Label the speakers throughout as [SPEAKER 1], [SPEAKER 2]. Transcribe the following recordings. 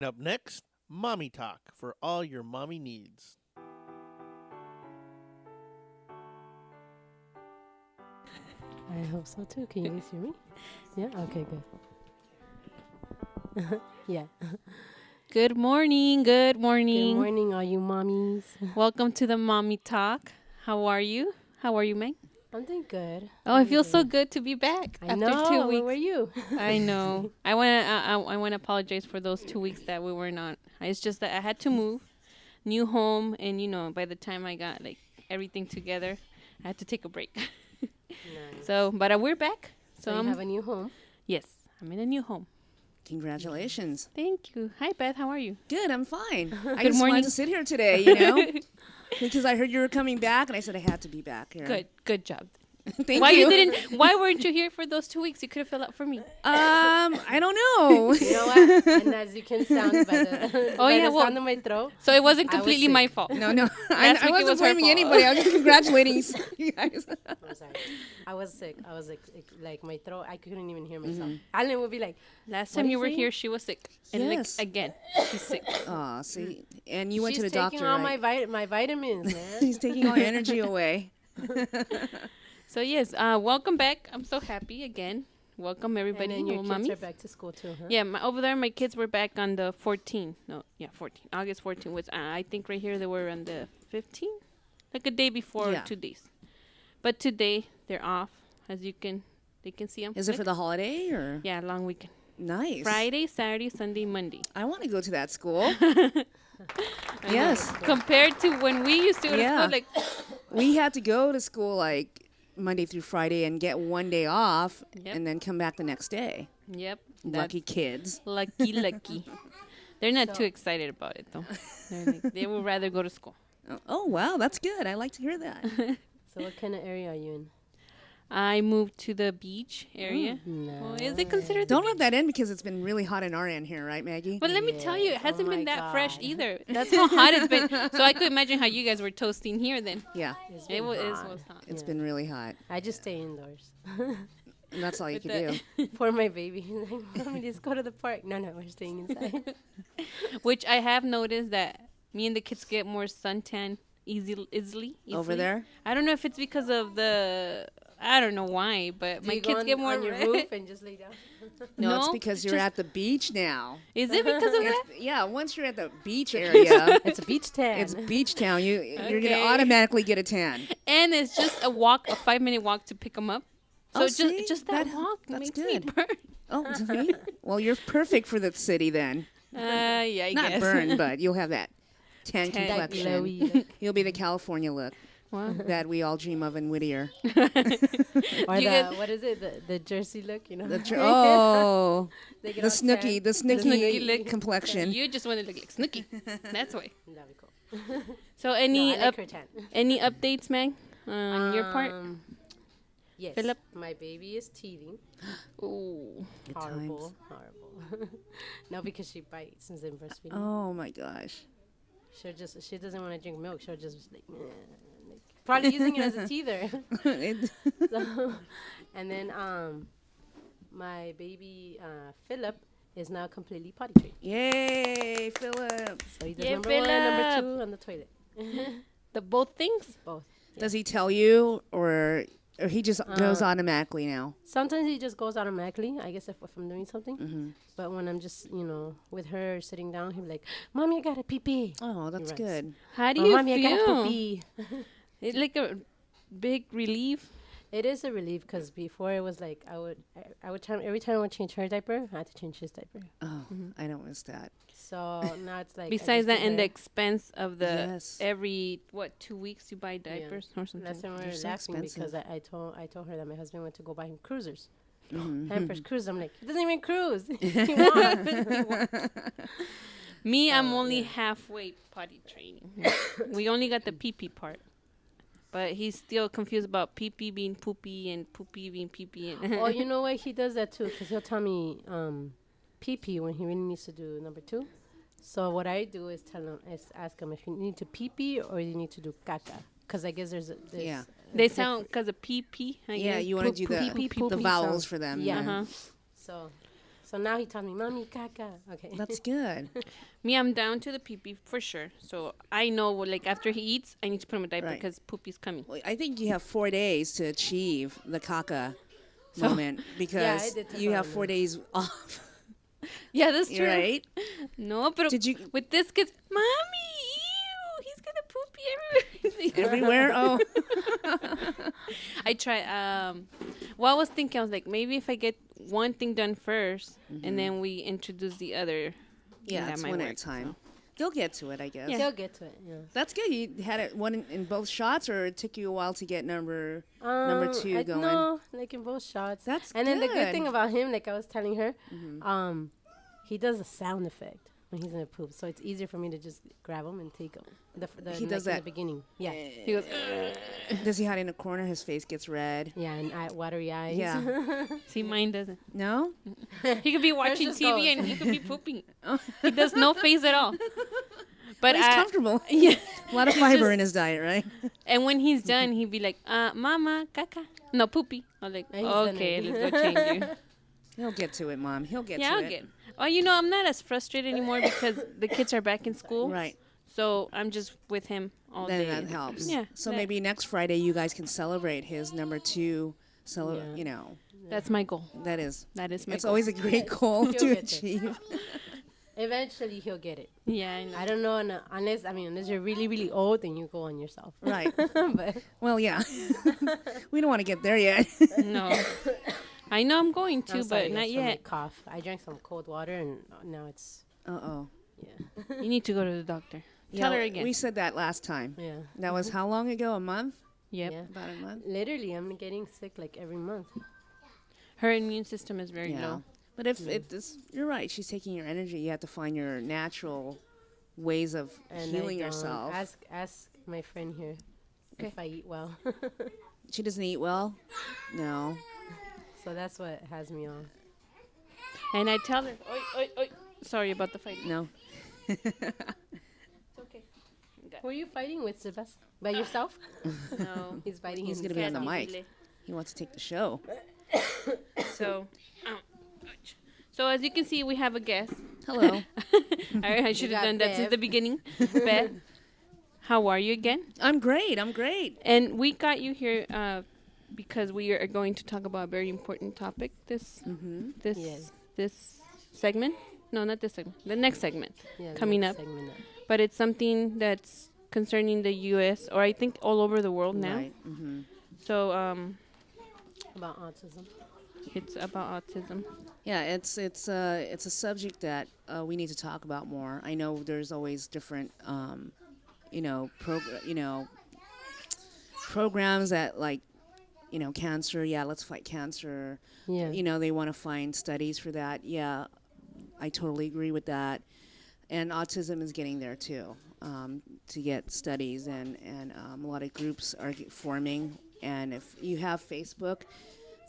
[SPEAKER 1] Up next, Mommy Talk for all your mommy needs.
[SPEAKER 2] I hope so too. Can you guys hear me? Yeah? Okay, good. Yeah.
[SPEAKER 3] Good morning. Good
[SPEAKER 2] Good
[SPEAKER 3] morning.
[SPEAKER 2] morning, all you mommies.
[SPEAKER 3] Welcome to the Mommy Talk. How are you? How are you, Meg?
[SPEAKER 2] I'm doing good.
[SPEAKER 3] Oh, it feels so good to be back
[SPEAKER 2] I
[SPEAKER 3] after
[SPEAKER 2] know.
[SPEAKER 3] 2
[SPEAKER 2] Where
[SPEAKER 3] weeks.
[SPEAKER 2] were you?
[SPEAKER 3] I know. I want to apologize for those 2 weeks that we were not. It's just that I had to move, new home, and by the time I got like everything together, I had to take a break.
[SPEAKER 2] Nice.
[SPEAKER 3] So, but we're back.
[SPEAKER 2] So you have a new home?
[SPEAKER 3] Yes, I'm in a new home.
[SPEAKER 4] Congratulations.
[SPEAKER 3] Thank you. Hi, Beth. How are you?
[SPEAKER 4] Good, I'm fine. I
[SPEAKER 3] Good
[SPEAKER 4] just
[SPEAKER 3] morning.
[SPEAKER 4] wanted to sit here today, because I heard you were coming back, and I said I had to be back here.
[SPEAKER 3] Good job.
[SPEAKER 4] Thank
[SPEAKER 3] Why
[SPEAKER 4] you.
[SPEAKER 3] Why weren't you here for those 2 weeks? You could have filled out for me.
[SPEAKER 4] I don't know.
[SPEAKER 2] You know what? And as you can sound by the, sound of my throat.
[SPEAKER 3] So it wasn't
[SPEAKER 2] I was
[SPEAKER 3] completely my
[SPEAKER 2] sick.
[SPEAKER 3] fault.
[SPEAKER 4] No, I
[SPEAKER 3] Last week it
[SPEAKER 4] wasn't
[SPEAKER 3] was her
[SPEAKER 4] blaming
[SPEAKER 3] fault.
[SPEAKER 4] anybody. I was just congratulating you guys.
[SPEAKER 2] I'm sorry. I was sick. I was like my throat. I couldn't even hear myself. Alan would be like,
[SPEAKER 3] Last
[SPEAKER 2] What
[SPEAKER 3] time
[SPEAKER 2] are
[SPEAKER 3] you
[SPEAKER 2] you
[SPEAKER 3] were
[SPEAKER 2] saying?
[SPEAKER 3] here, she was sick. And
[SPEAKER 4] Yes.
[SPEAKER 3] again, she's sick.
[SPEAKER 4] Aw, see, and you went
[SPEAKER 2] she's
[SPEAKER 4] to the
[SPEAKER 2] taking
[SPEAKER 4] doctor,
[SPEAKER 2] all
[SPEAKER 4] right?
[SPEAKER 2] my vitamins, man.
[SPEAKER 4] He's taking all energy away.
[SPEAKER 3] So yes, welcome back. I'm so happy again. Welcome everybody.
[SPEAKER 2] And then your
[SPEAKER 3] little
[SPEAKER 2] kids are
[SPEAKER 3] mummies.
[SPEAKER 2] back to school too, huh?
[SPEAKER 3] Yeah, over there, my kids were back on the 14th. No, yeah, 14. August 14th was. I think right here they were on the 15th, like a day before,
[SPEAKER 4] Yeah.
[SPEAKER 3] 2 days. But today they're off, as they can see them.
[SPEAKER 4] Is it for the holiday or?
[SPEAKER 3] Yeah, long weekend.
[SPEAKER 4] Nice.
[SPEAKER 3] Friday, Saturday, Sunday, Monday.
[SPEAKER 4] I want to go to that school. Yes.
[SPEAKER 3] Compared to when we used to go to
[SPEAKER 4] Yeah.
[SPEAKER 3] school, like
[SPEAKER 4] We had to go to school like Monday through Friday and get one day off
[SPEAKER 3] Yep.
[SPEAKER 4] and then come back the next day.
[SPEAKER 3] yep,
[SPEAKER 4] Lucky kids.
[SPEAKER 3] lucky. They're not too excited about it though. They would rather go to school.
[SPEAKER 4] Oh, wow, that's good. I like to hear that.
[SPEAKER 2] So what kind of area are you in?
[SPEAKER 3] I moved to the beach area. Well, is it considered?
[SPEAKER 4] Don't
[SPEAKER 3] the
[SPEAKER 4] rub that in because it's been really hot in our end here, right, Maggie?
[SPEAKER 3] But let me tell you, it
[SPEAKER 2] Yes.
[SPEAKER 3] hasn't
[SPEAKER 2] Oh
[SPEAKER 3] been
[SPEAKER 2] my
[SPEAKER 3] that fresh
[SPEAKER 2] God.
[SPEAKER 3] either. That's how hot it's been. So I could imagine how you guys were toasting here then.
[SPEAKER 4] Yeah,
[SPEAKER 2] It's
[SPEAKER 3] It
[SPEAKER 2] been
[SPEAKER 3] was,
[SPEAKER 2] hot.
[SPEAKER 3] hot.
[SPEAKER 4] it's
[SPEAKER 2] Yeah.
[SPEAKER 4] been really hot.
[SPEAKER 2] I just stay indoors
[SPEAKER 4] And that's all you
[SPEAKER 3] With
[SPEAKER 4] can
[SPEAKER 3] the-
[SPEAKER 4] do.
[SPEAKER 2] for my baby. Like, Mommy, let's go to the park. No, we're staying inside.
[SPEAKER 3] Which I have noticed that me and the kids get more suntan easily.
[SPEAKER 4] Over there?
[SPEAKER 3] I don't know if it's because of I don't know why, but
[SPEAKER 2] Do
[SPEAKER 3] my
[SPEAKER 2] you go
[SPEAKER 3] kids
[SPEAKER 2] on,
[SPEAKER 3] get more
[SPEAKER 2] on your
[SPEAKER 3] red.
[SPEAKER 2] roof and just lay down.
[SPEAKER 4] No, it's
[SPEAKER 3] No,
[SPEAKER 4] because you're
[SPEAKER 3] just-
[SPEAKER 4] at the beach now.
[SPEAKER 3] Is it because of that?
[SPEAKER 4] Yeah, once you're at the beach area,
[SPEAKER 2] It's a beach tan.
[SPEAKER 4] it's beach town. You're going to
[SPEAKER 3] Okay.
[SPEAKER 4] automatically get a tan.
[SPEAKER 3] And it's just a 5-minute walk to pick them up. So
[SPEAKER 4] Oh, see?
[SPEAKER 3] just that,
[SPEAKER 4] That-
[SPEAKER 3] walk
[SPEAKER 4] that's
[SPEAKER 3] makes
[SPEAKER 4] good.
[SPEAKER 3] me burn.
[SPEAKER 4] Oh, see? Well, you're perfect for the city then.
[SPEAKER 3] Yeah, I
[SPEAKER 4] Not
[SPEAKER 3] guess.
[SPEAKER 4] burn, but you'll have that tan
[SPEAKER 3] Tan.
[SPEAKER 2] that
[SPEAKER 4] complexion.
[SPEAKER 2] glowy look.
[SPEAKER 4] You'll be the California look
[SPEAKER 3] Wow.
[SPEAKER 4] that we all dream of in Whittier.
[SPEAKER 2] Or
[SPEAKER 3] You
[SPEAKER 2] the,
[SPEAKER 3] get-
[SPEAKER 2] what is it? The Jersey look, you know?
[SPEAKER 4] Oh,
[SPEAKER 2] They get
[SPEAKER 4] the
[SPEAKER 2] all
[SPEAKER 4] snooky,
[SPEAKER 2] tan.
[SPEAKER 4] the snooky,
[SPEAKER 3] snooky look.
[SPEAKER 4] complexion.
[SPEAKER 3] You just want to look like Snooki. That's why.
[SPEAKER 2] That'd be cool.
[SPEAKER 3] So
[SPEAKER 2] No,
[SPEAKER 3] any
[SPEAKER 2] I like her tan.
[SPEAKER 3] any updates, Meg, on your part?
[SPEAKER 2] Yes.
[SPEAKER 3] Philip?
[SPEAKER 2] My baby is teething.
[SPEAKER 3] Ooh.
[SPEAKER 4] Good
[SPEAKER 2] Horrible.
[SPEAKER 4] times.
[SPEAKER 2] Horrible. No, because she bites since I'm breastfeeding.
[SPEAKER 4] Oh my gosh.
[SPEAKER 2] She doesn't want to drink milk. She'll just like, "Meh," like probably using it as a teether.
[SPEAKER 4] It-
[SPEAKER 2] So, and then my baby Philip is now completely potty trained.
[SPEAKER 4] Yay, Philip.
[SPEAKER 2] So he does
[SPEAKER 3] Yay,
[SPEAKER 2] number one, number
[SPEAKER 3] Philip.
[SPEAKER 2] 2 on the toilet.
[SPEAKER 3] The both things?
[SPEAKER 2] Both.
[SPEAKER 4] Does he tell you or he just goes automatically now?
[SPEAKER 2] Sometimes he just goes automatically. I guess if I'm doing something.
[SPEAKER 4] Mm-hmm.
[SPEAKER 2] But when I'm just with her sitting down, he'll be like, "Mommy, I got a pee pee."
[SPEAKER 4] Oh, that's
[SPEAKER 2] runs.
[SPEAKER 4] good.
[SPEAKER 3] How do
[SPEAKER 2] Oh,
[SPEAKER 3] you
[SPEAKER 2] Mommy, I got a
[SPEAKER 3] feel?
[SPEAKER 2] pee pee.
[SPEAKER 3] It's like a big relief.
[SPEAKER 2] It is a relief because before it was like I would every time I would change her diaper, I had to change his diaper.
[SPEAKER 4] Oh, I don't miss that.
[SPEAKER 2] So now it's like I
[SPEAKER 3] Besides
[SPEAKER 2] just
[SPEAKER 3] that,
[SPEAKER 2] do
[SPEAKER 3] and the
[SPEAKER 2] her.
[SPEAKER 3] expense of the
[SPEAKER 4] Yes.
[SPEAKER 3] every 2 weeks you buy diapers or something.
[SPEAKER 2] Last time we
[SPEAKER 4] They're
[SPEAKER 2] were
[SPEAKER 4] so
[SPEAKER 2] laughing because
[SPEAKER 4] expensive.
[SPEAKER 2] I told her that my husband went to go buy him cruisers.
[SPEAKER 4] Mhm.
[SPEAKER 2] Pampers cruise. I'm like, he doesn't even cruise. He wants.
[SPEAKER 3] Me, I'm only halfway potty training. We only got the pee pee part. But he's still confused about pee pee being poopy and poopy being pee pee.
[SPEAKER 2] Oh, you know what? He does that too because he'll tell me pee pee when he really needs to do number 2. So what I do is ask him if you need to pee pee or you need to do caca. Because I guess there's
[SPEAKER 4] Yeah.
[SPEAKER 3] They sound because of pee pee.
[SPEAKER 4] Yeah, you want to do
[SPEAKER 2] Poop,
[SPEAKER 4] the
[SPEAKER 2] pee, pee,
[SPEAKER 4] the
[SPEAKER 2] poopy
[SPEAKER 4] vowels
[SPEAKER 2] sounds.
[SPEAKER 4] for them.
[SPEAKER 2] Yeah.
[SPEAKER 3] Uh-huh.
[SPEAKER 2] So So now he tells me, "Mommy, caca." Okay.
[SPEAKER 4] That's good.
[SPEAKER 3] Me, I'm down to the pee-pee for sure. So I know, like, after he eats, I need to put him in a diaper
[SPEAKER 4] Right.
[SPEAKER 3] because poopy's coming.
[SPEAKER 4] Well, I think you have 4 days to achieve the caca moment because
[SPEAKER 2] did take
[SPEAKER 4] you
[SPEAKER 2] a
[SPEAKER 4] have
[SPEAKER 2] while.
[SPEAKER 4] 4 days off,
[SPEAKER 3] Yeah, that's true.
[SPEAKER 4] right?
[SPEAKER 3] No, but
[SPEAKER 4] Did you
[SPEAKER 3] with this kid, Mommy, ew, he's gonna poopy everywhere.
[SPEAKER 4] everywhere? Oh,
[SPEAKER 3] I try. Well, I was thinking, I was like, maybe if I get one thing done 1st, and then we introduce the other.
[SPEAKER 4] yeah,
[SPEAKER 3] that
[SPEAKER 4] it's
[SPEAKER 3] might
[SPEAKER 4] one at
[SPEAKER 3] work,
[SPEAKER 4] a time. They'll get to it, I guess.
[SPEAKER 3] Yeah.
[SPEAKER 2] He'll get to it. Yeah.
[SPEAKER 4] That's good. You had it one in both shots, or it took you a while to get number two going?
[SPEAKER 2] No, like in both shots.
[SPEAKER 4] That's
[SPEAKER 2] and then the good
[SPEAKER 4] good.
[SPEAKER 2] thing about him, like I was telling her, he does a sound effect when he's gonna poop, so it's easier for me to just grab him and take him.
[SPEAKER 4] He does
[SPEAKER 2] in
[SPEAKER 4] that.
[SPEAKER 2] the beginning. Yeah,
[SPEAKER 3] He goes,
[SPEAKER 4] Does he hide in a corner? His face gets red.
[SPEAKER 2] yeah, and watery eyes.
[SPEAKER 4] Yeah.
[SPEAKER 3] see, mine doesn't.
[SPEAKER 4] No?
[SPEAKER 3] He could be watching
[SPEAKER 2] just
[SPEAKER 3] TV
[SPEAKER 2] goes.
[SPEAKER 3] and he could be pooping. He does no face at all. But
[SPEAKER 4] He's comfortable.
[SPEAKER 3] yeah.
[SPEAKER 4] A lot of
[SPEAKER 3] He's
[SPEAKER 4] fiber
[SPEAKER 3] just-
[SPEAKER 4] in his diet, right?
[SPEAKER 3] And when he's done, he'd be like, "Mama, caca, no poopy." I'm like,
[SPEAKER 2] And he's done
[SPEAKER 3] "Okay,
[SPEAKER 2] it.
[SPEAKER 3] let's go change you."
[SPEAKER 4] He'll get to it, Mom. He'll get
[SPEAKER 3] Yeah,
[SPEAKER 4] to
[SPEAKER 3] I'll
[SPEAKER 4] it.
[SPEAKER 3] get. Oh, I'm not as frustrated anymore because the kids are back in school.
[SPEAKER 4] Right.
[SPEAKER 3] So I'm just with him all
[SPEAKER 4] Then
[SPEAKER 3] day.
[SPEAKER 4] that helps.
[SPEAKER 3] Yeah.
[SPEAKER 4] So
[SPEAKER 3] that-
[SPEAKER 4] maybe next Friday you guys can celebrate his number 2.
[SPEAKER 2] Yeah.
[SPEAKER 3] that's my goal.
[SPEAKER 4] That is.
[SPEAKER 3] That is my
[SPEAKER 4] It's
[SPEAKER 3] goal.
[SPEAKER 4] always a great goal
[SPEAKER 2] He'll
[SPEAKER 4] to
[SPEAKER 2] get there.
[SPEAKER 4] achieve.
[SPEAKER 2] Eventually, he'll get it.
[SPEAKER 3] Yeah, I know.
[SPEAKER 2] I don't know unless you're really really old, then you go on yourself.
[SPEAKER 4] Right.
[SPEAKER 2] But
[SPEAKER 4] Well, yeah. We don't want to get there yet.
[SPEAKER 3] No. I know I'm going to,
[SPEAKER 2] I'm sorry,
[SPEAKER 3] but not
[SPEAKER 2] guys, for my
[SPEAKER 3] yet.
[SPEAKER 2] cough. I drank some cold water and now it's
[SPEAKER 4] Uh-oh.
[SPEAKER 2] yeah.
[SPEAKER 3] You need to go to the doctor. Tell her again.
[SPEAKER 4] We said that last time.
[SPEAKER 2] Yeah.
[SPEAKER 4] That was how long ago? A month?
[SPEAKER 3] Yep.
[SPEAKER 2] Yeah.
[SPEAKER 4] About a month?
[SPEAKER 2] Literally, I'm getting sick like every month.
[SPEAKER 3] Her immune system is very low.
[SPEAKER 4] But if you're right, she's taking your energy. You have to find your natural ways of
[SPEAKER 2] And
[SPEAKER 4] healing
[SPEAKER 2] I don't.
[SPEAKER 4] yourself.
[SPEAKER 2] Ask my friend here if I eat well.
[SPEAKER 4] She doesn't eat well? No.
[SPEAKER 2] So that's what has me on.
[SPEAKER 3] And I tell her, oi, oi, oi. Sorry about the fight.
[SPEAKER 4] No.
[SPEAKER 3] It's okay.
[SPEAKER 2] Who are you fighting with, Sebastian? By yourself?
[SPEAKER 3] No.
[SPEAKER 2] He's fighting.
[SPEAKER 4] He's
[SPEAKER 2] his
[SPEAKER 4] going to be on the
[SPEAKER 2] cat.
[SPEAKER 4] mic. He wants to take the show.
[SPEAKER 3] So, ouch. So as you can see, we have a guest.
[SPEAKER 4] Hello.
[SPEAKER 3] I should have
[SPEAKER 2] got
[SPEAKER 3] done that since
[SPEAKER 2] Bev.
[SPEAKER 3] the beginning. Beth, how are you again?
[SPEAKER 4] I'm great. I'm great.
[SPEAKER 3] And we got you here because we are going to talk about a very important topic this
[SPEAKER 2] Yes.
[SPEAKER 3] this segment. No, not this segment. The next segment
[SPEAKER 2] Yeah, the
[SPEAKER 3] coming
[SPEAKER 2] next
[SPEAKER 3] up.
[SPEAKER 2] segment
[SPEAKER 3] But it's something that's concerning the U.S. or I think all over the world now.
[SPEAKER 4] Right. Mm-hmm.
[SPEAKER 3] So
[SPEAKER 2] about autism.
[SPEAKER 3] it's about autism.
[SPEAKER 4] Yeah, it's a subject that we need to talk about more. I know there's always different, programs that like, cancer. Yeah, let's fight cancer.
[SPEAKER 2] Yeah.
[SPEAKER 4] They want to find studies for that. Yeah, I totally agree with that. And autism is getting there too, to get studies and a lot of groups are forming. And if you have Facebook,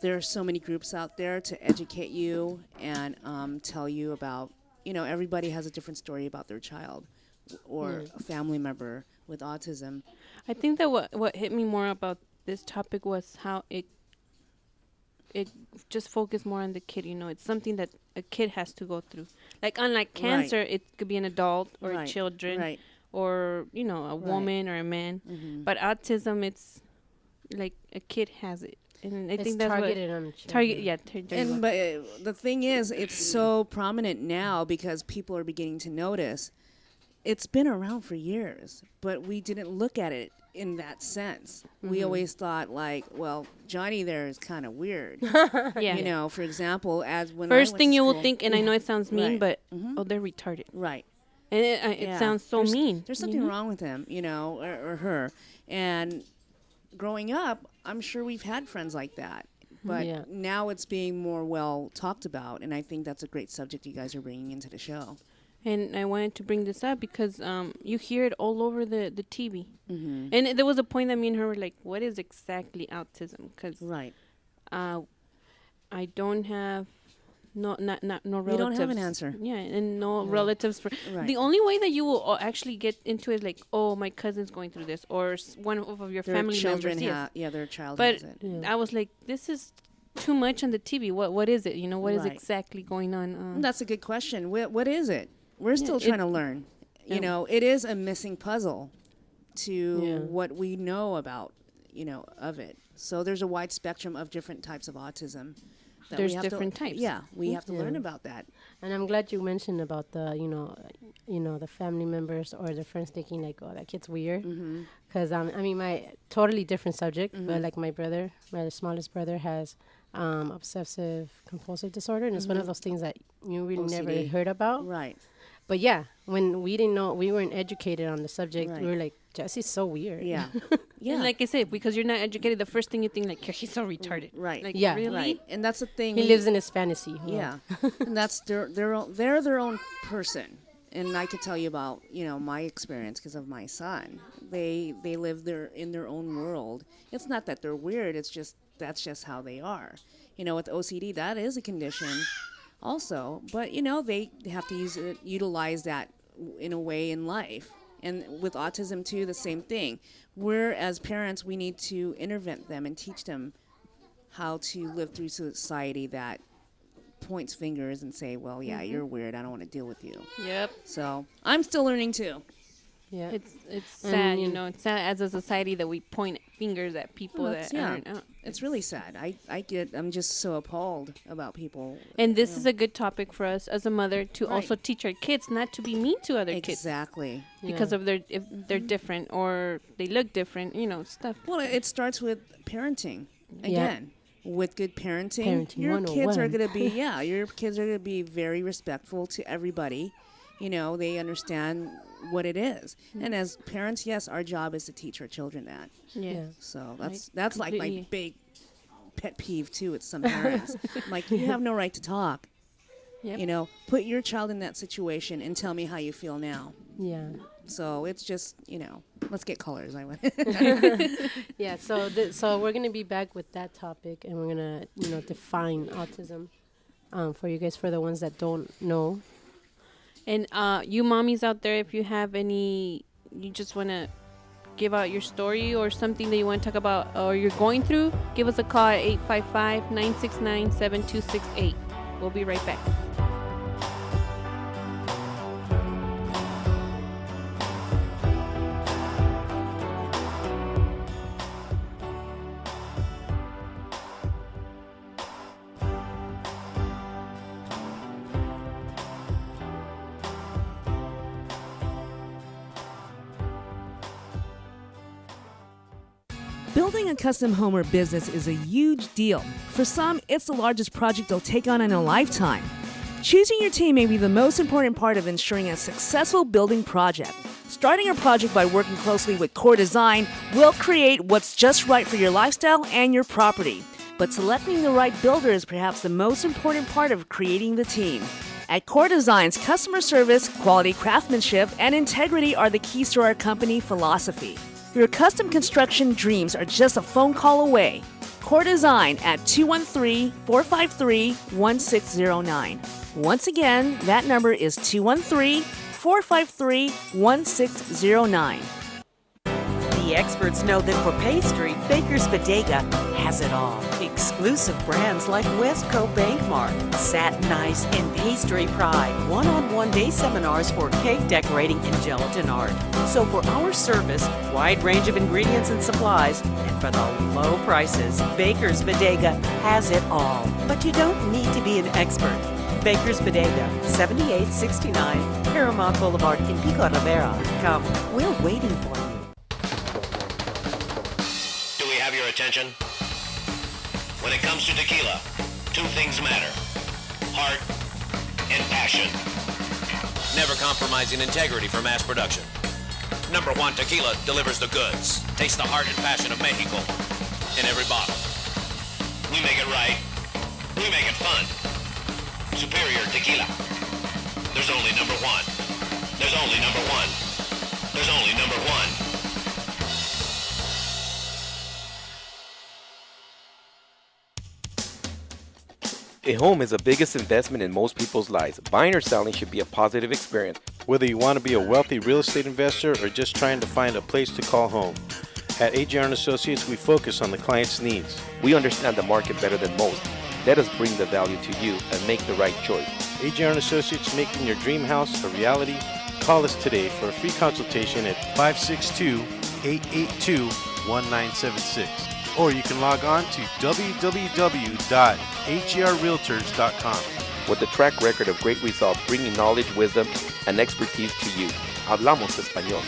[SPEAKER 4] there are so many groups out there to educate you and tell you about, everybody has a different story about their child or a family member with autism.
[SPEAKER 3] I think that what hit me more about this topic was how it just focused more on the kid. It's something that a kid has to go through. Like unlike cancer, it could be an adult or
[SPEAKER 4] Right,
[SPEAKER 3] children
[SPEAKER 4] right.
[SPEAKER 3] or a woman or a man.
[SPEAKER 4] Mm-hmm.
[SPEAKER 3] But autism, it's like a kid has it, and I
[SPEAKER 2] It's
[SPEAKER 3] think that's
[SPEAKER 2] targeted on
[SPEAKER 3] what
[SPEAKER 2] children.
[SPEAKER 3] target. Yeah,
[SPEAKER 4] And but the thing is, it's so prominent now because people are beginning to notice. It's been around for years, but we didn't look at it in that sense. We always thought like, well, Johnny there is kind of weird.
[SPEAKER 3] yeah.
[SPEAKER 4] For example, as when I
[SPEAKER 3] First
[SPEAKER 4] went
[SPEAKER 3] thing
[SPEAKER 4] to
[SPEAKER 3] you will
[SPEAKER 4] school-
[SPEAKER 3] think, and I know it sounds mean,
[SPEAKER 4] Right.
[SPEAKER 3] but they're retarded,
[SPEAKER 4] right.
[SPEAKER 3] and it
[SPEAKER 4] Yeah.
[SPEAKER 3] sounds so
[SPEAKER 4] There's-
[SPEAKER 3] mean.
[SPEAKER 4] There's something wrong with him, or her. And growing up, I'm sure we've had friends like that. But
[SPEAKER 2] Yeah.
[SPEAKER 4] now it's being more well talked about, and I think that's a great subject you guys are bringing into the show.
[SPEAKER 3] And I wanted to bring this up because you hear it all over the TV.
[SPEAKER 4] Mm-hmm.
[SPEAKER 3] And there was a point that me and her were like, what is exactly autism? Because
[SPEAKER 4] Right.
[SPEAKER 3] I don't have no relatives.
[SPEAKER 4] You don't have an answer.
[SPEAKER 3] Yeah, and no relatives.
[SPEAKER 4] Right.
[SPEAKER 3] The only way that you will actually get into it is like, oh, my cousin's going through this, or one of your
[SPEAKER 4] Their
[SPEAKER 3] family
[SPEAKER 4] children
[SPEAKER 3] members. Yes.
[SPEAKER 4] their child
[SPEAKER 3] But
[SPEAKER 4] has it.
[SPEAKER 2] Yeah.
[SPEAKER 3] I was like, this is too much on the TV? What is it? You know, what is
[SPEAKER 4] Right.
[SPEAKER 3] exactly going on?
[SPEAKER 4] That's a good question. What is it? We're still
[SPEAKER 3] it-
[SPEAKER 4] trying to learn. You
[SPEAKER 3] yeah.
[SPEAKER 4] know, it is a missing puzzle to
[SPEAKER 2] Yeah.
[SPEAKER 4] what we know about, of it. So there's a wide spectrum of different types of autism. that
[SPEAKER 3] There's
[SPEAKER 4] we have to-
[SPEAKER 3] different types.
[SPEAKER 4] Yeah, we have to
[SPEAKER 2] Yeah.
[SPEAKER 4] learn about that.
[SPEAKER 2] And I'm glad you mentioned about the, the family members or the friends thinking like, oh, that kid's weird. Because I mean, my totally different subject, but like my brother, my smallest brother, has obsessive compulsive disorder, and it's one of those things that you really never
[SPEAKER 4] OCD.
[SPEAKER 2] heard about.
[SPEAKER 4] Right.
[SPEAKER 2] But yeah, when we didn't know, we weren't educated on the subject.
[SPEAKER 4] Right.
[SPEAKER 2] We were like, Jesse's so weird.
[SPEAKER 4] Yeah. Yeah.
[SPEAKER 3] And like I said, because you're not educated, the first thing you think like, he's so retarded.
[SPEAKER 4] Right.
[SPEAKER 3] Like,
[SPEAKER 2] Yeah.
[SPEAKER 3] really?
[SPEAKER 4] Right. And that's the thing.
[SPEAKER 2] He lives in his fantasy world.
[SPEAKER 4] Yeah, and that's they're their own person. And I could tell you about my experience because of my son. They live in their own world. It's not that they're weird. It's just that's just how they are. With OCD, that is a condition, also. But they have to utilize that in a way in life. And with autism too, the same thing. We're as parents, we need to intervene them and teach them how to live through society that points fingers and say, well, yeah, you're weird. I don't want to deal with you.
[SPEAKER 3] Yep.
[SPEAKER 4] So I'm still learning too.
[SPEAKER 2] Yeah.
[SPEAKER 3] It's sad, It's sad as a society that we point fingers at people
[SPEAKER 4] Well,
[SPEAKER 3] that
[SPEAKER 4] yeah.
[SPEAKER 3] aren't.
[SPEAKER 4] It's really sad. I'm just so appalled about people.
[SPEAKER 3] And this is a good topic for us as a mother to
[SPEAKER 4] Right.
[SPEAKER 3] also teach our kids not to be mean to other kids
[SPEAKER 4] Exactly.
[SPEAKER 3] because of if they're different or they look different, stuff.
[SPEAKER 4] Well, it starts with parenting again. With good parenting,
[SPEAKER 2] Parenting
[SPEAKER 4] your kids are
[SPEAKER 2] 101.
[SPEAKER 4] going to be your kids are going to be very respectful to everybody. They understand what it is. And as parents, yes, our job is to teach our children that.
[SPEAKER 3] Yeah.
[SPEAKER 4] So that's like my
[SPEAKER 3] Completely.
[SPEAKER 4] big pet peeve too with some parents. I'm like, you have no right to talk.
[SPEAKER 3] Yep.
[SPEAKER 4] Put your child in that situation and tell me how you feel now.
[SPEAKER 2] Yeah.
[SPEAKER 4] So it's just, let's get colors.
[SPEAKER 2] Yeah, so we're gonna be back with that topic, and we're gonna define autism for you guys, for the ones that don't know.
[SPEAKER 3] And you mommies out there, if you have you just want to give out your story or something that you want to talk about or you're going through, give us a call at 855-969-7268. We'll be right back.
[SPEAKER 5] Building a custom home or business is a huge deal. For some, it's the largest project they'll take on in a lifetime. Choosing your team may be the most important part of ensuring a successful building project. Starting a project by working closely with Core Design will create what's just right for your lifestyle and your property. But selecting the right builder is perhaps the most important part of creating the team. At Core Design's, customer service, quality craftsmanship, and integrity are the keys to our company philosophy. Your custom construction dreams are just a phone call away. Core Design at 213-453-1609. Once again, that number is 213-453-1609.
[SPEAKER 6] The experts know that for pastry, Baker's Bodega has it all. Exclusive brands like Westco Bankmark, Satin Ice, and Pastry Pride. One-on-one day seminars for cake decorating and gelatin art. So for our service, wide range of ingredients and supplies, and for the low prices, Baker's Bodega has it all. But you don't need to be an expert. Baker's Bodega, 7869 Paramount Boulevard in Pico Rivera. Come, we're waiting for you.
[SPEAKER 7] Do we have your attention? When it comes to tequila, two things matter: heart and passion. Never compromising integrity for mass production. Number one Tequila delivers the goods. Taste the heart and passion of Mexico in every bottle. We make it right. We make it fun. Superior Tequila. There's only number one. There's only number one. There's only number one.
[SPEAKER 8] A home is the biggest investment in most people's lives. Buying or selling should be a positive experience.
[SPEAKER 1] Whether you want to be a wealthy real estate investor or just trying to find a place to call home,
[SPEAKER 9] At AJR and Associates, we focus on the client's needs.
[SPEAKER 8] We understand the market better than most. Let us bring the value to you and make the right choice.
[SPEAKER 9] AJR and Associates, making your dream house a reality. Call us today for a free consultation at 562-882-1976. Or you can log on to www.hrrealtors.com.
[SPEAKER 8] With a track record of great results, bringing knowledge, wisdom, and expertise to you. Hablamos español.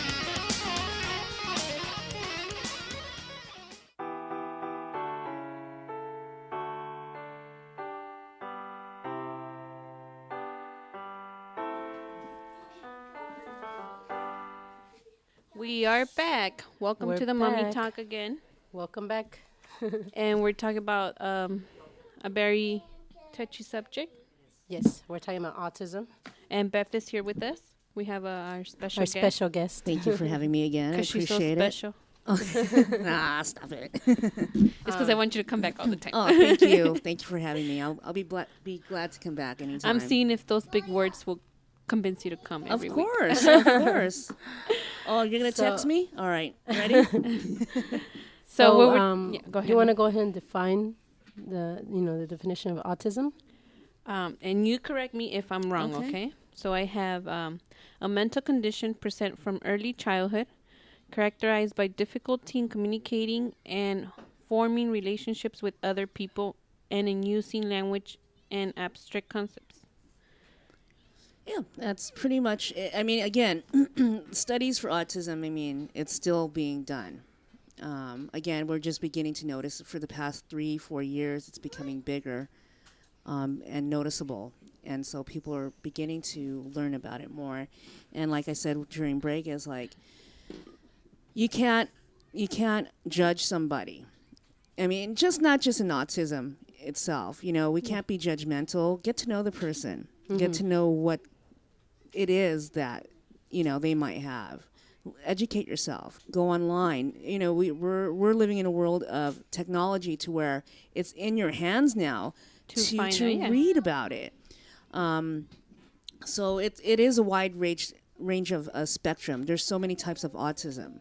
[SPEAKER 3] We are back. Welcome
[SPEAKER 2] We're
[SPEAKER 3] to the Mommy
[SPEAKER 2] back.
[SPEAKER 3] Talk again.
[SPEAKER 2] Welcome back.
[SPEAKER 3] And we're talking about a very touchy subject.
[SPEAKER 2] Yes, we're talking about autism.
[SPEAKER 3] And Beth is here with us. We have our special
[SPEAKER 2] Our
[SPEAKER 3] guest.
[SPEAKER 2] special guest.
[SPEAKER 4] Thank you for having me again. I
[SPEAKER 3] Because she's so
[SPEAKER 4] appreciate
[SPEAKER 3] special.
[SPEAKER 4] it. Nah, stop it.
[SPEAKER 3] It's because I want you to come back all the time.
[SPEAKER 4] Oh, thank you. Thank you for having me. I'll be glad to come back anytime.
[SPEAKER 3] I'm seeing if those big words will convince you to come
[SPEAKER 4] Of
[SPEAKER 3] every week.
[SPEAKER 4] course, of course. Oh, you're gonna
[SPEAKER 2] So-
[SPEAKER 4] text me? All right, ready?
[SPEAKER 3] So, what go ahead.
[SPEAKER 2] you want to go ahead and define the definition of autism?
[SPEAKER 3] And you correct me if I'm wrong,
[SPEAKER 4] Okay.
[SPEAKER 3] okay? So I have a mental condition present from early childhood, characterized by difficulty in communicating and forming relationships with other people, and in using language and abstract concepts.
[SPEAKER 4] Yeah, that's pretty much it. I mean, again, studies for autism, I mean, it's still being done. Again, we're just beginning to notice for the past 3-4 years, it's becoming bigger and noticeable. And so people are beginning to learn about it more. And like I said during break, is like, you can't judge somebody. I mean, not just in autism itself. We can't be judgmental. Get to know the person. Get to know what it is that they might have. Educate yourself. Go online. We're living in a world of technology to where it's in your hands now
[SPEAKER 3] To find out, yeah.
[SPEAKER 4] read about it. So it is a wide range of spectrum. There's so many types of autism.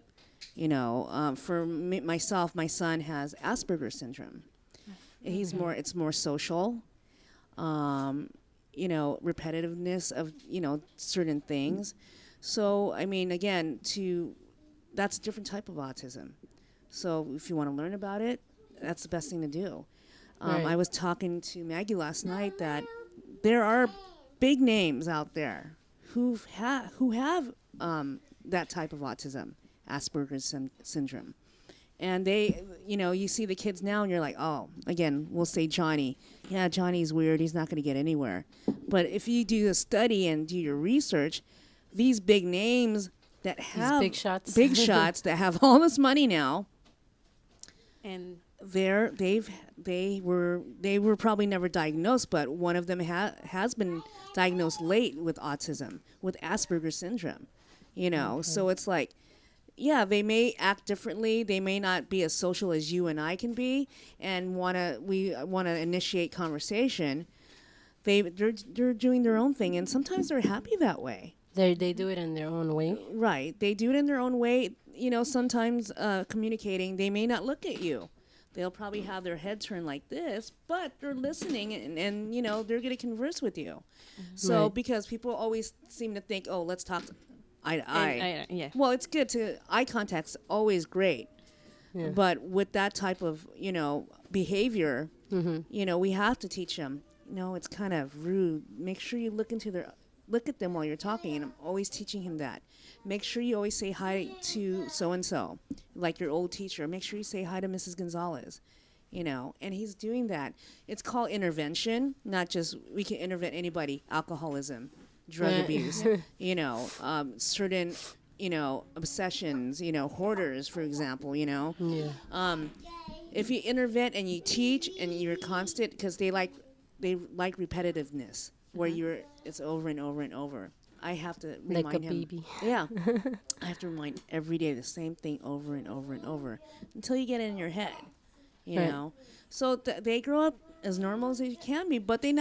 [SPEAKER 4] For myself, my son has Asperger's syndrome. It's more social. Repetitiveness of certain things. So I mean, again, that's a different type of autism. So if you want to learn about it, that's the best thing to do.
[SPEAKER 2] Right.
[SPEAKER 4] I was talking to Maggie last night that there are big names out there who have that type of autism, Asperger's syndrome. And they, you see the kids now and you're like, oh, again, we'll say Johnny. Yeah, Johnny's weird. He's not going to get anywhere. But if you do a study and do your research, these big names that have
[SPEAKER 2] big shots.
[SPEAKER 4] big shots that have all this money now,
[SPEAKER 3] And
[SPEAKER 4] they were probably never diagnosed, but one of them has been diagnosed late with autism, with Asperger's syndrome. So it's like, yeah, they may act differently. They may not be as social as you and I can be, and we wanna initiate conversation. They're doing their own thing, and sometimes they're happy that way.
[SPEAKER 2] They do it in their own way.
[SPEAKER 4] Right. They do it in their own way. Sometimes communicating, they may not look at you. They'll probably have their head turned like this, but they're listening and they're going to converse with you. So
[SPEAKER 2] Right.
[SPEAKER 4] because people always seem to think, oh, let's talk eye to eye.
[SPEAKER 3] yeah.
[SPEAKER 4] Well, it's good eye contact's always great.
[SPEAKER 2] Yeah.
[SPEAKER 4] But with that type of, behavior, we have to teach them, it's kind of rude. Make sure you look at them while you're talking, and I'm always teaching him that. Make sure you always say hi to so-and-so, like your old teacher. Make sure you say hi to Mrs. Gonzalez, and he's doing that. It's called intervention, not just we can intervene anybody, alcoholism, drug
[SPEAKER 2] Right.
[SPEAKER 4] abuse, certain, obsessions, hoarders, for example,
[SPEAKER 2] Yeah.
[SPEAKER 4] if you intervene and you teach and you're constant, because they like repetitiveness, where it's over and over and over. I have to remind
[SPEAKER 2] Like a
[SPEAKER 4] him.
[SPEAKER 2] baby.
[SPEAKER 4] Yeah. I have to remind every day the same thing over and over and over until you get it in your head, you
[SPEAKER 2] Right.
[SPEAKER 4] know. So they grow up as normal as they can be, but they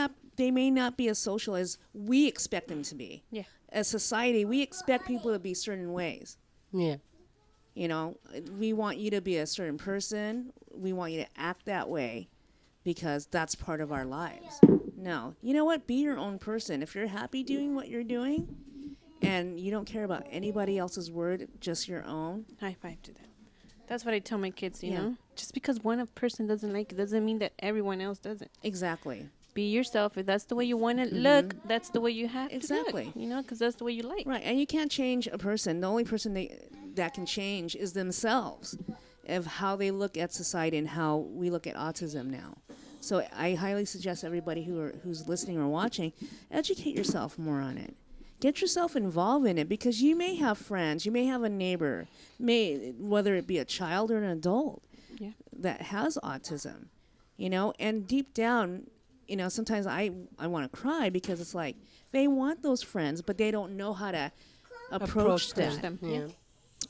[SPEAKER 4] may not be as social as we expect them to be.
[SPEAKER 3] Yeah.
[SPEAKER 4] As society, we expect people to be certain ways.
[SPEAKER 2] Yeah.
[SPEAKER 4] You know, we want you to be a certain person. We want you to act that way because that's part of our lives. No. You know what? Be your own person. If you're happy doing what you're doing and you don't care about anybody else's word, just your own.
[SPEAKER 3] High five to that. That's what I tell my kids, you
[SPEAKER 4] Yeah.
[SPEAKER 3] know? Just because one person doesn't like it doesn't mean that everyone else doesn't.
[SPEAKER 4] Exactly.
[SPEAKER 3] Be yourself. If that's the way you want to look, that's the way you have
[SPEAKER 4] Exactly.
[SPEAKER 3] to look, you know, because that's the way you like.
[SPEAKER 4] Right. And you can't change a person. The only person that can change is themselves of how they look at society and how we look at autism now. So I highly suggest everybody who's listening or watching, educate yourself more on it. Get yourself involved in it because you may have friends, you may have a neighbor, whether it be a child or an adult that has autism, you know, and deep down, you know, sometimes I want to cry because it's like they want those friends, but they don't know how to approach them.
[SPEAKER 2] Yeah.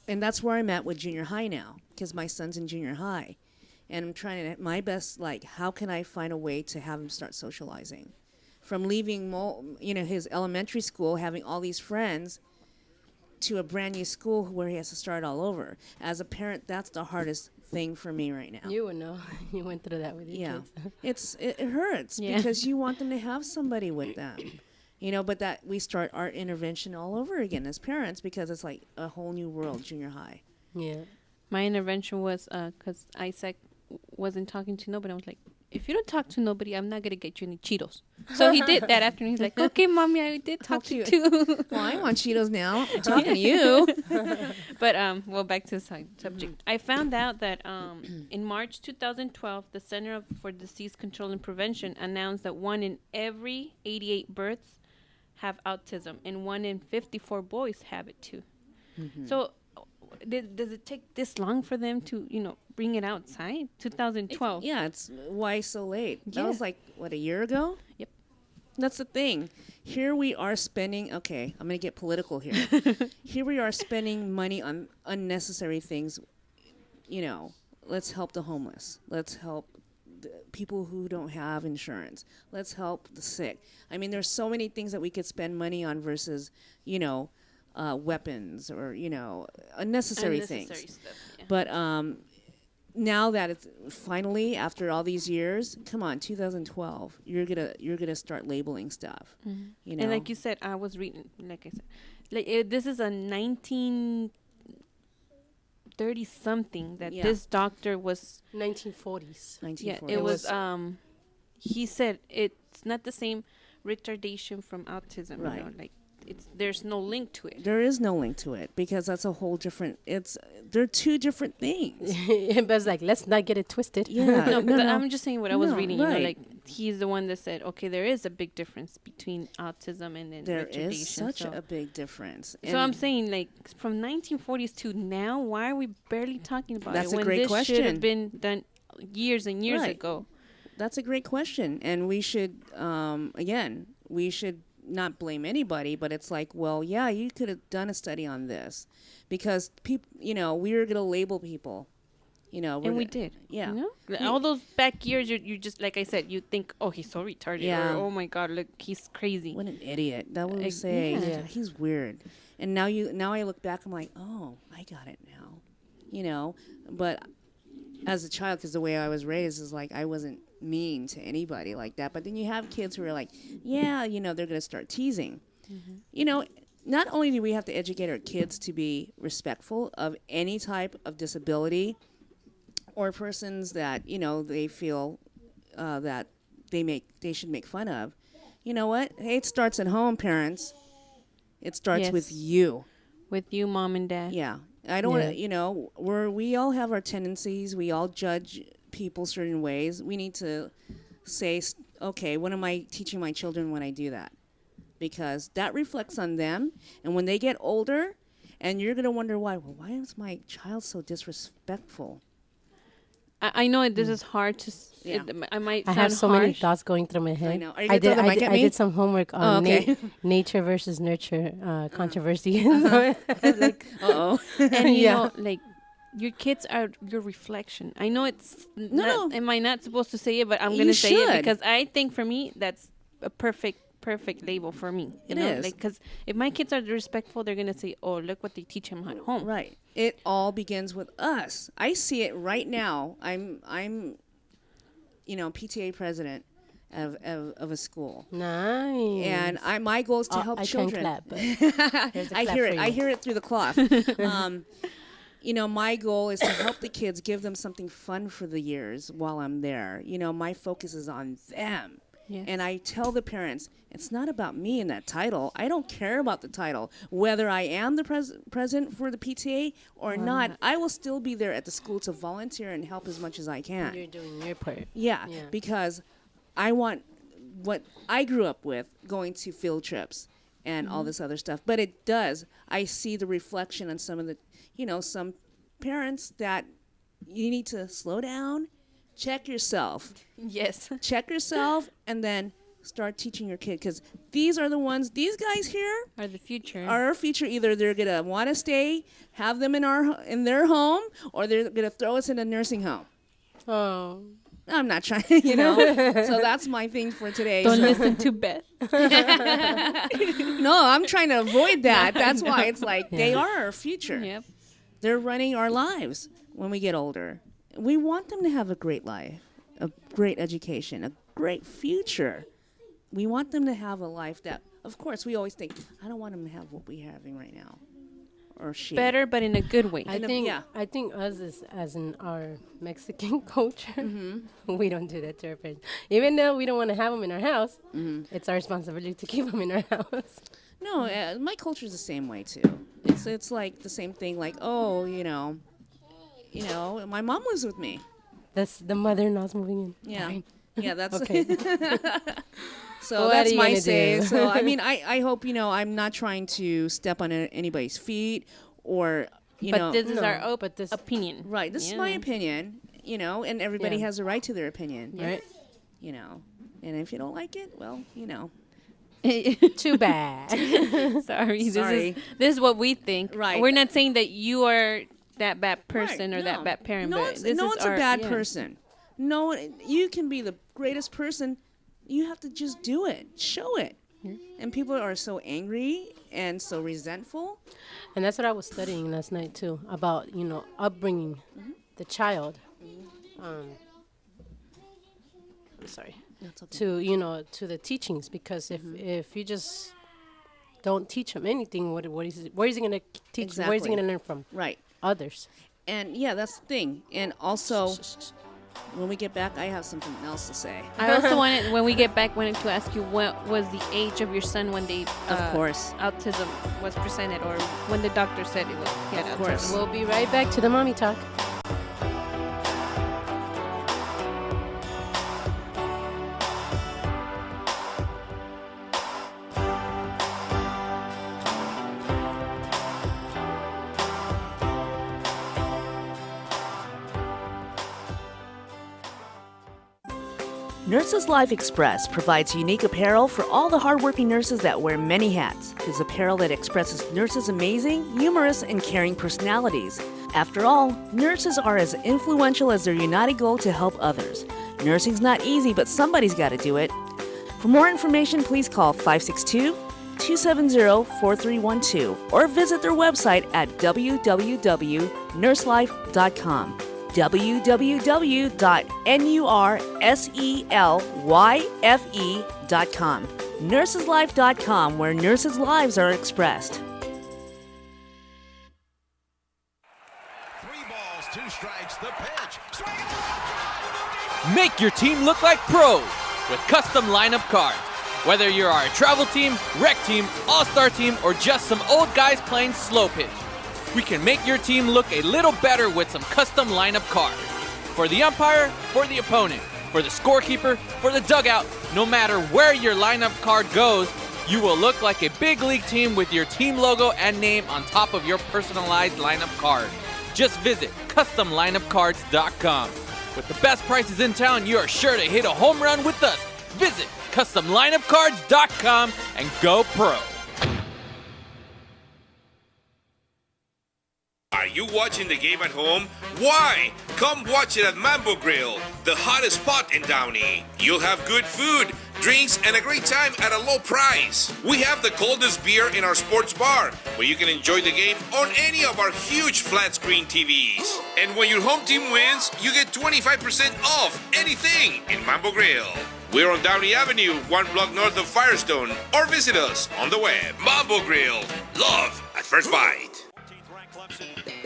[SPEAKER 4] And that's where I'm at with junior high now because my son's in junior high. And I'm trying to my best, like, how can I find a way to have him start socializing? From leaving, his elementary school, having all these friends, to a brand new school where he has to start all over. As a parent, that's the hardest thing for me right now.
[SPEAKER 2] You would know. You went through that with your kids.
[SPEAKER 4] It hurts because you want them to have somebody with them. You know, but that we start our intervention all over again as parents because it's like a whole new world, junior high.
[SPEAKER 2] Yeah.
[SPEAKER 3] My intervention was because Isaac wasn't talking to nobody. I was like, if you don't talk to nobody, I'm not going to get you any Cheetos. So he did that afternoon. He's like, okay, Mommy, I did talk to you too.
[SPEAKER 4] Well, I want Cheetos now. I'm talking to you.
[SPEAKER 3] But, well, back to the subject. I found out that in March 2012, the Center for Disease Control and Prevention announced that 1 in every 88 births have autism, and 1 in 54 boys have it too. So does it take this long for them to, bring it outside? 2012.
[SPEAKER 4] It's why so late?
[SPEAKER 3] Yeah.
[SPEAKER 4] That was like, what, a year ago?
[SPEAKER 3] Yep.
[SPEAKER 4] That's the thing. Here we are spending, okay, I'm going to get political here. Here we are spending money on unnecessary things. Let's help the homeless. Let's help the people who don't have insurance. Let's help the sick. I mean, there's so many things that we could spend money on versus, weapons or, unnecessary things.
[SPEAKER 3] Stuff, yeah.
[SPEAKER 4] But now that it's finally after all these years, come on, 2012, you're gonna start labeling stuff. You know,
[SPEAKER 3] And like you said, I was reading, like I said, this is a 1930 something that this doctor was
[SPEAKER 2] 1940s.
[SPEAKER 4] 1940.
[SPEAKER 3] Yeah, it was he said it's not the same retardation from autism,
[SPEAKER 4] Right.
[SPEAKER 3] like there's no link to it.
[SPEAKER 4] There is no link to it because that's a whole different. They're two different things.
[SPEAKER 2] But it's like, let's not get it twisted.
[SPEAKER 4] Yeah,
[SPEAKER 3] No,
[SPEAKER 4] no,
[SPEAKER 3] but
[SPEAKER 4] no.
[SPEAKER 3] I'm just saying what I was
[SPEAKER 4] No,
[SPEAKER 3] reading.
[SPEAKER 4] right.
[SPEAKER 3] Like he's the one that said, okay, there is a big difference between autism and then
[SPEAKER 4] There
[SPEAKER 3] retardation.
[SPEAKER 4] is such
[SPEAKER 3] so.
[SPEAKER 4] a big difference.
[SPEAKER 3] So I'm saying, like, from 1940s to now, why are we barely talking about
[SPEAKER 4] That's
[SPEAKER 3] it
[SPEAKER 4] a
[SPEAKER 3] when
[SPEAKER 4] great
[SPEAKER 3] this should
[SPEAKER 4] question.
[SPEAKER 3] have been done years and years
[SPEAKER 4] Right.
[SPEAKER 3] ago?
[SPEAKER 4] That's a great question, and we should we should not blame anybody, but it's like, well, yeah, you could have done a study on this because people, we were gonna label people,
[SPEAKER 3] And we did.
[SPEAKER 4] Yeah.
[SPEAKER 3] All those back years, you just, like I said, you think, oh, he's so retarded.
[SPEAKER 4] Yeah.
[SPEAKER 3] Or, oh, my God, look, he's crazy.
[SPEAKER 4] What an idiot! That would
[SPEAKER 3] Yeah.
[SPEAKER 4] say
[SPEAKER 2] Yeah.
[SPEAKER 4] he's weird. And now I look back, I'm like, oh, I got it now, But as a child, because the way I was raised is like I wasn't mean to anybody like that. But then you have kids who are like, yeah, they're gonna start teasing. Not only do we have to educate our kids to be respectful of any type of disability or persons that they feel that they should make fun of. You know what? Hey, it starts at home, parents. It starts with
[SPEAKER 3] Yes.
[SPEAKER 4] you.
[SPEAKER 3] With you, mom and dad.
[SPEAKER 4] Yeah. I don't want to, we all have our tendencies. We all judge people certain ways. We need to say, okay, what am I teaching my children when I do that? Because that reflects on them. And when they get older, and you're going to wonder why, well, why is my child so disrespectful?
[SPEAKER 3] I know this is hard to.
[SPEAKER 4] Yeah.
[SPEAKER 3] I might.
[SPEAKER 2] I
[SPEAKER 3] sound
[SPEAKER 2] have so
[SPEAKER 3] harsh.
[SPEAKER 2] many thoughts going through my head.
[SPEAKER 4] I know. Are you gonna throw the mic at
[SPEAKER 2] I
[SPEAKER 4] me?
[SPEAKER 2] did some homework on
[SPEAKER 4] okay.
[SPEAKER 2] nature versus nurture controversy.
[SPEAKER 4] Like, uh-oh.
[SPEAKER 3] And you
[SPEAKER 2] Yeah.
[SPEAKER 3] know, like, your kids are your reflection. I know it's
[SPEAKER 4] No.
[SPEAKER 3] am I not supposed to say it, but I'm
[SPEAKER 4] You
[SPEAKER 3] gonna say it
[SPEAKER 4] should.
[SPEAKER 3] because I think for me that's a perfect perfect label for me.
[SPEAKER 4] It is.
[SPEAKER 3] Because if my kids are respectful, they're going to say, oh, look what they teach them at home.
[SPEAKER 4] Right. It all begins with us. I see it right now. I'm PTA president of a school.
[SPEAKER 2] Nice.
[SPEAKER 4] And my goal is to help children.
[SPEAKER 2] I can clap. Here's a
[SPEAKER 4] I
[SPEAKER 2] clap
[SPEAKER 4] hear
[SPEAKER 2] for
[SPEAKER 4] it.
[SPEAKER 2] you.
[SPEAKER 4] I hear it through the cloth. My goal is to help the kids, give them something fun for the years while I'm there. My focus is on them.
[SPEAKER 3] Yes.
[SPEAKER 4] And I tell the parents, it's not about me and that title. I don't care about the title. Whether I am the president for the PTA or not, I will still be there at the school to volunteer and help as much as I can.
[SPEAKER 2] You're doing your part.
[SPEAKER 4] Yeah, because I want what I grew up with, going to field trips and all this other stuff. But it does. I see the reflection on some of the, some parents that you need to slow down, check yourself.
[SPEAKER 3] Yes.
[SPEAKER 4] Check yourself, and then start teaching your kid. Because these guys here
[SPEAKER 3] Are the future.
[SPEAKER 4] are our future. Either they're going to want to stay, have them in their home, or they're going to throw us in a nursing home.
[SPEAKER 2] Oh.
[SPEAKER 4] I'm not trying, So that's my thing for today.
[SPEAKER 3] Don't
[SPEAKER 4] So-
[SPEAKER 3] listen to Beth.
[SPEAKER 4] No, I'm trying to avoid that. That's why it's like they are our future.
[SPEAKER 3] Yep.
[SPEAKER 4] They're running our lives when we get older. We want them to have a great life, a great education, a great future. We want them to have a life that, of course, we always think, I don't want them to have what we're having right now. Or she.
[SPEAKER 3] Better, but in a good way.
[SPEAKER 2] I think us as in our Mexican culture, we don't do that to our parents. Even though we don't want to have them in our house, it's our responsibility to keep them in our house.
[SPEAKER 4] No, my culture is the same way, too. It's like the same thing, like, my mom lives with me.
[SPEAKER 2] That's the mother-in-law's moving in.
[SPEAKER 4] Yeah.
[SPEAKER 2] Fine.
[SPEAKER 4] Yeah, that's
[SPEAKER 2] Okay.
[SPEAKER 4] So
[SPEAKER 2] What
[SPEAKER 4] that's
[SPEAKER 2] are you
[SPEAKER 4] my
[SPEAKER 2] gonna
[SPEAKER 4] say.
[SPEAKER 2] do?
[SPEAKER 4] So I mean, I hope I'm not trying to step on anybody's feet or
[SPEAKER 3] But this is
[SPEAKER 2] No,
[SPEAKER 3] our
[SPEAKER 2] but this-
[SPEAKER 3] opinion.
[SPEAKER 4] right. This is my opinion, and everybody
[SPEAKER 2] Yeah.
[SPEAKER 4] has a right to their opinion,
[SPEAKER 2] Right?
[SPEAKER 4] And if you don't like it, well,
[SPEAKER 2] Too bad.
[SPEAKER 3] Sorry.
[SPEAKER 4] Sorry.
[SPEAKER 3] This is what we think.
[SPEAKER 4] Right.
[SPEAKER 3] We're not saying that you are that bad person
[SPEAKER 4] Right,
[SPEAKER 3] or that
[SPEAKER 4] no.
[SPEAKER 3] bad parent.
[SPEAKER 4] No
[SPEAKER 3] but
[SPEAKER 4] one's,
[SPEAKER 3] this
[SPEAKER 4] no
[SPEAKER 3] is
[SPEAKER 4] one's
[SPEAKER 3] our,
[SPEAKER 4] a bad
[SPEAKER 3] yeah.
[SPEAKER 4] person. No one. You can be the greatest person. You have to just do it. Show it. And people are so angry and so resentful.
[SPEAKER 2] And that's what I was studying last night too, about upbringing the child. I'm sorry.
[SPEAKER 4] That's okay.
[SPEAKER 2] To the teachings, because if you just don't teach him anything, where is he gonna teach? Where is he
[SPEAKER 4] Exactly.
[SPEAKER 2] gonna learn from?
[SPEAKER 4] Right.
[SPEAKER 2] Others.
[SPEAKER 4] And yeah, that's the thing. And also, when we get back, I have something else to say.
[SPEAKER 3] I also when we get back, wanted to ask you what was the age of your son when they
[SPEAKER 4] Of course.
[SPEAKER 3] autism was presented, or when the doctor said it was he had
[SPEAKER 4] Of
[SPEAKER 3] autism.
[SPEAKER 4] course.
[SPEAKER 2] We'll be right back to the mommy talk.
[SPEAKER 5] Nurses Life Express provides unique apparel for all the hardworking nurses that wear many hats. It is apparel that expresses nurses' amazing, humorous, and caring personalities. After all, nurses are as influential as their united goal to help others. Nursing's not easy, but somebody's got to do it. For more information, please call 562-270-4312 or visit their website at www.nurselife.com. www.nurselyfe.com. Nurseslife.com, where nurses' lives are expressed.
[SPEAKER 10] 3 balls, 2 strikes, the pitch. Swing and a left.
[SPEAKER 11] Make your team look like pros with custom lineup cards. Whether you are a travel team, rec team, all-star team, or just some old guys playing slow pitch, we can make your team look a little better with some custom lineup cards. For the umpire, for the opponent, for the scorekeeper, for the dugout, no matter where your lineup card goes, you will look like a big league team with your team logo and name on top of your personalized lineup card. Just visit CustomLineupCards.com. With the best prices in town, you are sure to hit a home run with us. Visit CustomLineupCards.com and go pro.
[SPEAKER 10] Are
[SPEAKER 12] you watching the game at home? Why? Come watch it at Mambo Grill, the hottest spot in Downey. You'll have good food, drinks, and a great time at a low price. We have the coldest beer in our sports bar, where you can enjoy the game on any of our huge flat screen TVs. And when your home team wins, you get 25% off anything in Mambo Grill. We're on Downey Avenue, 1 block north of Firestone, or visit us on the web. Mambo Grill, love at first bite.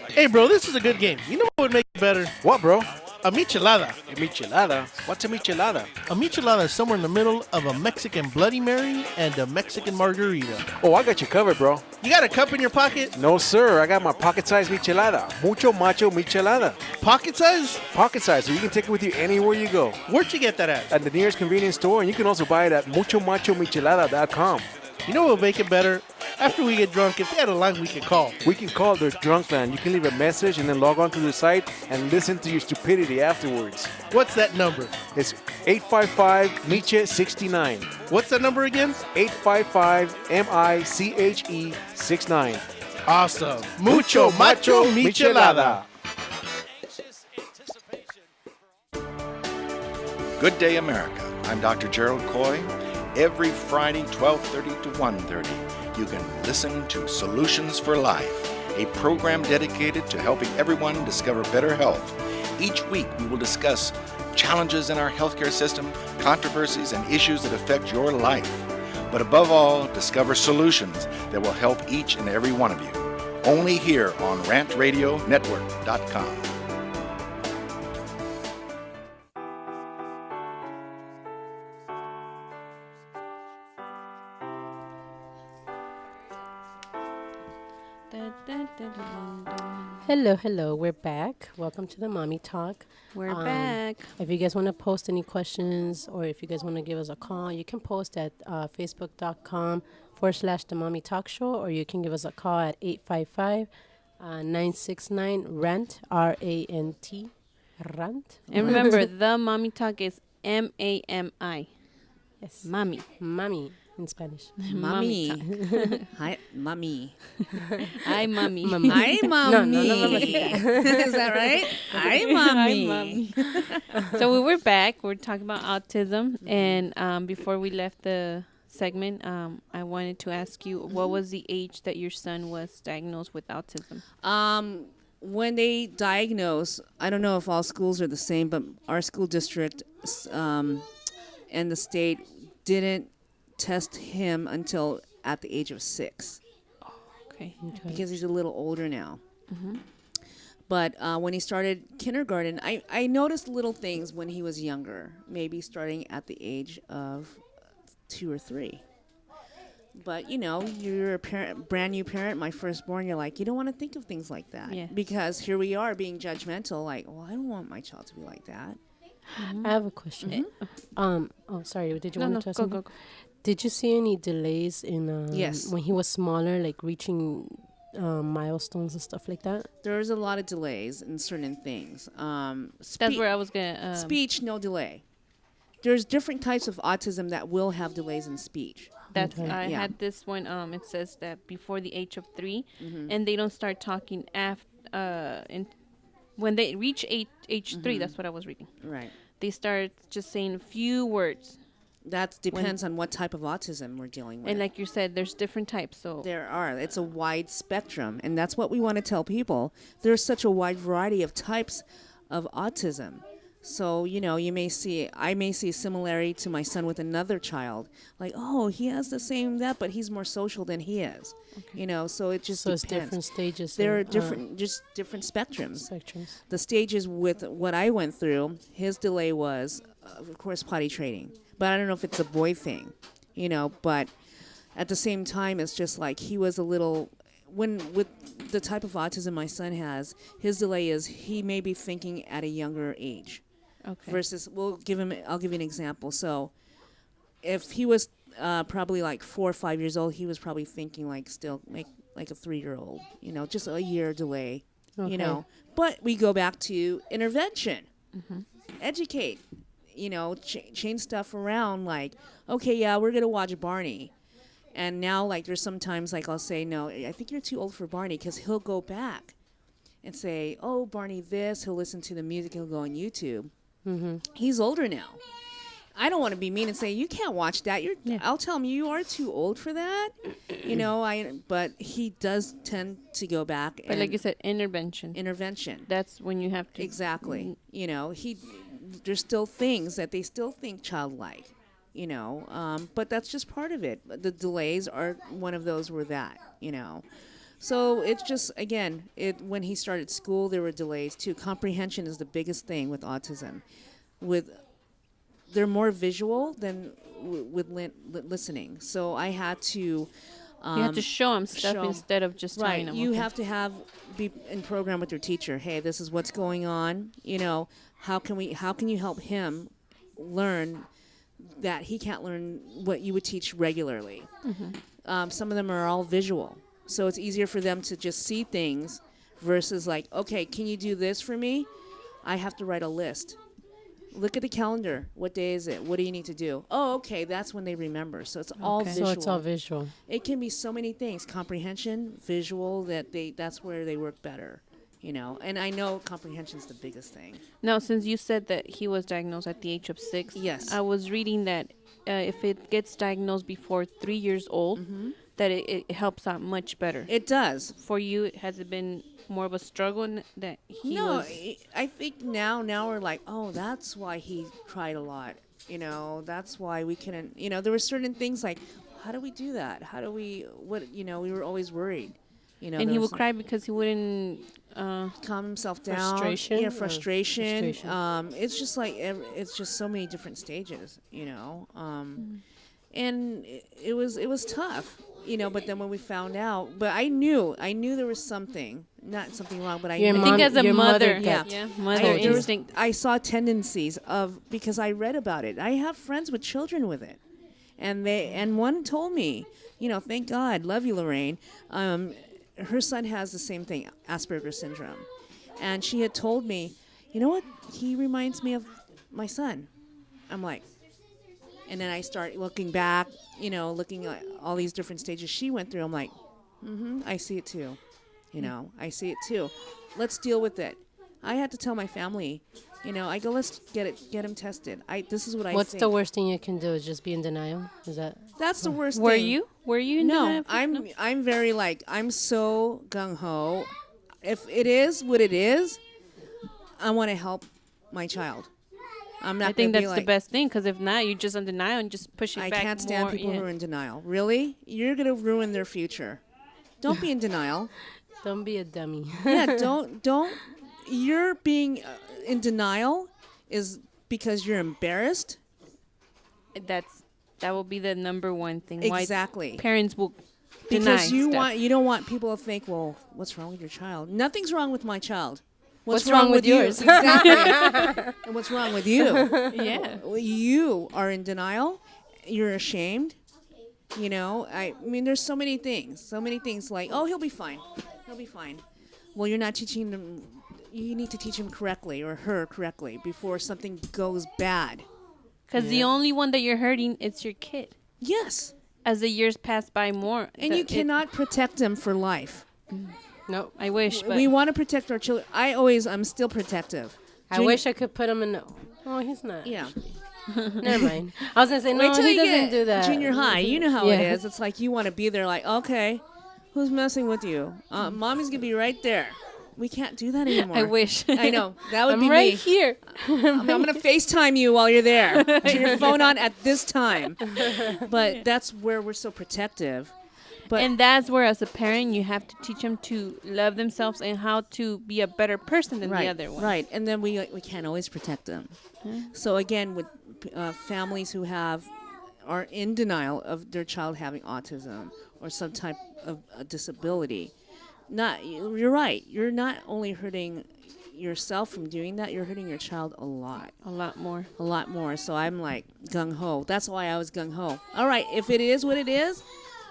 [SPEAKER 1] Hey, bro, this is a good game. You know what would make it better?
[SPEAKER 9] What, bro?
[SPEAKER 1] A michelada.
[SPEAKER 9] A michelada? What's a michelada?
[SPEAKER 1] A michelada is somewhere in the middle of a Mexican Bloody Mary and a Mexican margarita.
[SPEAKER 9] Oh, I got you covered, bro.
[SPEAKER 1] You got a cup in your pocket?
[SPEAKER 9] No, sir. I got my pocket-sized michelada. Mucho macho michelada.
[SPEAKER 1] Pocket size?
[SPEAKER 9] Pocket size, so you can take it with you anywhere you go.
[SPEAKER 1] Where'd you get that at?
[SPEAKER 9] At the nearest convenience store, and you can also buy it at muchomachomichelada.com.
[SPEAKER 1] You know what would make it better? After we get drunk, if they had a line we could call.
[SPEAKER 9] We can call their drunk line. You can leave a message and then log on to the site and listen to your stupidity afterwards.
[SPEAKER 1] What's that number?
[SPEAKER 9] It's 855-MICHE-69.
[SPEAKER 1] What's that number again?
[SPEAKER 9] 855-MICHE-69.
[SPEAKER 1] Awesome. Mucho macho michelada.
[SPEAKER 13] Good Day America. I'm Dr. Gerald Coy. Every Friday, 12:30 to 1:30, you can listen to Solutions for Life, a program dedicated to helping everyone discover better health. Each week, we will discuss challenges in our healthcare system, controversies, and issues that affect your life. But above all, discover solutions that will help each and every one of you. Only here on RantRadioNetwork.com.
[SPEAKER 2] Hello, we're back. Welcome to the Mommy Talk.
[SPEAKER 3] We're back.
[SPEAKER 2] If you guys want to post any questions or if you guys want to give us a call, you can post at facebook.com/The Mommy Talk Show, or you can give us a call at 855-969-RANT, R-A-N-T, RANT.
[SPEAKER 3] And remember, the Mommy Talk is M-A-M-I.
[SPEAKER 2] Yes.
[SPEAKER 3] Mami.
[SPEAKER 2] In Spanish.
[SPEAKER 4] Mommy. Hi, Mommy.
[SPEAKER 3] Hi, Mommy.
[SPEAKER 4] Hi, Mommy.
[SPEAKER 2] No,
[SPEAKER 4] Is that right? Hi, Mommy.
[SPEAKER 3] So we were back. We're talking about autism. And before we left the segment, I wanted to ask you, what was the age that your son was diagnosed with autism?
[SPEAKER 4] When they diagnose, I don't know if all schools are the same, but our school district and the state didn't test him until at the age of 6.
[SPEAKER 3] Okay.
[SPEAKER 4] Because he's a little older now. But when he started kindergarten, I noticed little things when he was younger, maybe starting at the age of 2 or 3. But, you know, you're a parent, brand new parent, my firstborn, you're like, you don't want to think of things like that.
[SPEAKER 3] Yeah.
[SPEAKER 4] Because here we are being judgmental, like, well, I don't want my child to be like that.
[SPEAKER 2] I have a question. Sorry, did you want to ask
[SPEAKER 3] go,
[SPEAKER 2] something?
[SPEAKER 3] go.
[SPEAKER 2] Did you see any delays in
[SPEAKER 4] Yes.
[SPEAKER 2] when he was smaller, like reaching milestones and stuff like that?
[SPEAKER 4] There's a lot of delays in certain things.
[SPEAKER 3] That's where I was going to...
[SPEAKER 4] speech, no delay. There's different types of autism that will have delays in speech.
[SPEAKER 3] That's I
[SPEAKER 4] Yeah.
[SPEAKER 3] had this one. It says that before the age of 3, and they don't start talking after. When they reach age 3, that's what I was reading.
[SPEAKER 4] Right.
[SPEAKER 3] They start just saying a few words.
[SPEAKER 4] That depends on what type of autism we're dealing with.
[SPEAKER 3] And like you said, there's different types. So
[SPEAKER 4] there are. It's a wide spectrum, and that's what we want to tell people. There's such a wide variety of types of autism. So, you know, I may see a similarity to my son with another child. Like, oh, he has the same that, but he's more social than he is. Okay. You know, so it just
[SPEAKER 2] it's
[SPEAKER 4] depends.
[SPEAKER 2] different stages.
[SPEAKER 4] There are just different spectrums.
[SPEAKER 2] Spectrums.
[SPEAKER 4] The stages with what I went through, his delay was, of course, potty training. But I don't know if it's a boy thing, you know, but at the same time, it's just like he was a little, with the type of autism my son has, his delay is he may be thinking at a younger age.
[SPEAKER 3] Okay.
[SPEAKER 4] Versus, I'll give you an example. So if he was probably like 4 or 5 years old, he was probably thinking like still like a 3-year-old, you know, just a year delay, you know. But we go back to intervention, educate. You know, change stuff around, like, okay, yeah, we're going to watch Barney. And now, like, there's sometimes, like, I'll say, no, I think you're too old for Barney, because he'll go back. and say, "Oh, Barney, this." He'll listen to the music. He'll go on YouTube.
[SPEAKER 2] Mm-hmm.
[SPEAKER 4] He's older now. I don't want to be mean and say you can't watch that. I'll tell him you are too old for that. But he does tend to go back.
[SPEAKER 3] But like you said, intervention.
[SPEAKER 4] That's
[SPEAKER 3] when you have to.
[SPEAKER 4] Exactly. There's still things that they still think childlike. But that's just part of it. The delays are one of those were that. So it's just, again, when he started school, there were delays too. Comprehension is the biggest thing with autism. They're more visual than with listening. So I had to...
[SPEAKER 3] you have to show them stuff instead of just telling them.
[SPEAKER 4] You have to be in program with your teacher. Hey, this is what's going on. How can you help him learn that he can't learn what you would teach regularly?
[SPEAKER 3] Mm-hmm.
[SPEAKER 4] Some of them are all visual. So it's easier for them to just see things versus like, okay, can you do this for me? I have to write a list. Look at the calendar. What day is it? What do you need to do? Oh, okay, that's when they remember. So it's all visual.
[SPEAKER 2] So it's all visual.
[SPEAKER 4] It can be so many things. Comprehension, visual, that's where they work better. And I know comprehension is the biggest thing.
[SPEAKER 3] Now, since you said that he was diagnosed at the age of 6,
[SPEAKER 4] yes,
[SPEAKER 3] I was reading that if it gets diagnosed before 3 years old, that it helps out much better.
[SPEAKER 4] It does.
[SPEAKER 3] For you, has it been more of a struggle that he was?
[SPEAKER 4] I think now we're like, oh, that's why he cried a lot. That's why we couldn't. There were certain things like, how do we do that? How do we? We were always worried.
[SPEAKER 3] And he would cry because he wouldn't
[SPEAKER 4] calm himself down.
[SPEAKER 2] Frustration.
[SPEAKER 4] Yeah, frustration. It's just like it's just so many different stages. And it was tough. But then when we found out, but I knew there was not something wrong, but I
[SPEAKER 3] think as a mother,
[SPEAKER 4] mother
[SPEAKER 3] instinct.
[SPEAKER 4] I saw tendencies because I read about it. I have friends with children with it, and one told me, thank God, love you, Lorraine. Her son has the same thing, Asperger's syndrome, and she had told me, you know what, he reminds me of my son. I'm like. And then I start looking back, looking at all these different stages she went through. I'm like, I see it too. I see it too. Let's deal with it. I had to tell my family, I go, let's get him tested. This is what I think.
[SPEAKER 2] What's the worst thing you can do is just be in denial? Is that?
[SPEAKER 4] That's the worst
[SPEAKER 3] Were
[SPEAKER 4] thing.
[SPEAKER 3] you? Were you in denial?
[SPEAKER 4] No, I'm very I'm so gung-ho. If it is what it is, I want to help my child.
[SPEAKER 3] I think that's the best thing, because if not, you're just in denial and just push it back more.
[SPEAKER 4] I can't stand people who are in denial. Really? You're going to ruin their future. Don't be in denial.
[SPEAKER 2] Don't be a dummy.
[SPEAKER 4] Yeah, don't. You're being in denial is because you're embarrassed.
[SPEAKER 3] That will be the number one thing.
[SPEAKER 4] Exactly.
[SPEAKER 3] Why parents will deny
[SPEAKER 4] because you don't want people to think, well, what's wrong with your child? Nothing's wrong with my child.
[SPEAKER 2] What's wrong with yours?
[SPEAKER 4] Exactly. And what's wrong with you?
[SPEAKER 3] Yeah.
[SPEAKER 4] You are in denial. You're ashamed. I mean, there's so many things like, oh, he'll be fine. Well, you're not teaching them. You need to teach him correctly or her correctly before something goes bad.
[SPEAKER 3] Because the only one that you're hurting, it's your kid.
[SPEAKER 4] Yes.
[SPEAKER 3] As the years pass by more.
[SPEAKER 4] And you cannot protect them for life.
[SPEAKER 3] No, I wish. But
[SPEAKER 4] we want to protect our children. I'm still protective.
[SPEAKER 2] I wish I could put him in. Oh, he's not.
[SPEAKER 4] Yeah.
[SPEAKER 2] Never mind. I was going to say, no, he doesn't do that.
[SPEAKER 4] Junior high, you know how it is. It's like you want to be there like, okay, who's messing with you? Mommy's going to be right there. We can't do that anymore.
[SPEAKER 3] I wish.
[SPEAKER 4] I know. That would be
[SPEAKER 2] right
[SPEAKER 4] me.
[SPEAKER 2] Here.
[SPEAKER 4] I'm going to FaceTime you while you're there. Turn your phone on at this time. But that's where we're so protective.
[SPEAKER 3] And that's where, as a parent, you have to teach them to love themselves and how to be a better person than the other one.
[SPEAKER 4] Right, and then we can't always protect them. So again, with families who are in denial of their child having autism or some type of a disability, you're right. You're not only hurting yourself from doing that, you're hurting your child a lot.
[SPEAKER 3] A lot more.
[SPEAKER 4] So I'm like gung-ho. That's why I was gung-ho. All right, if it is what it is,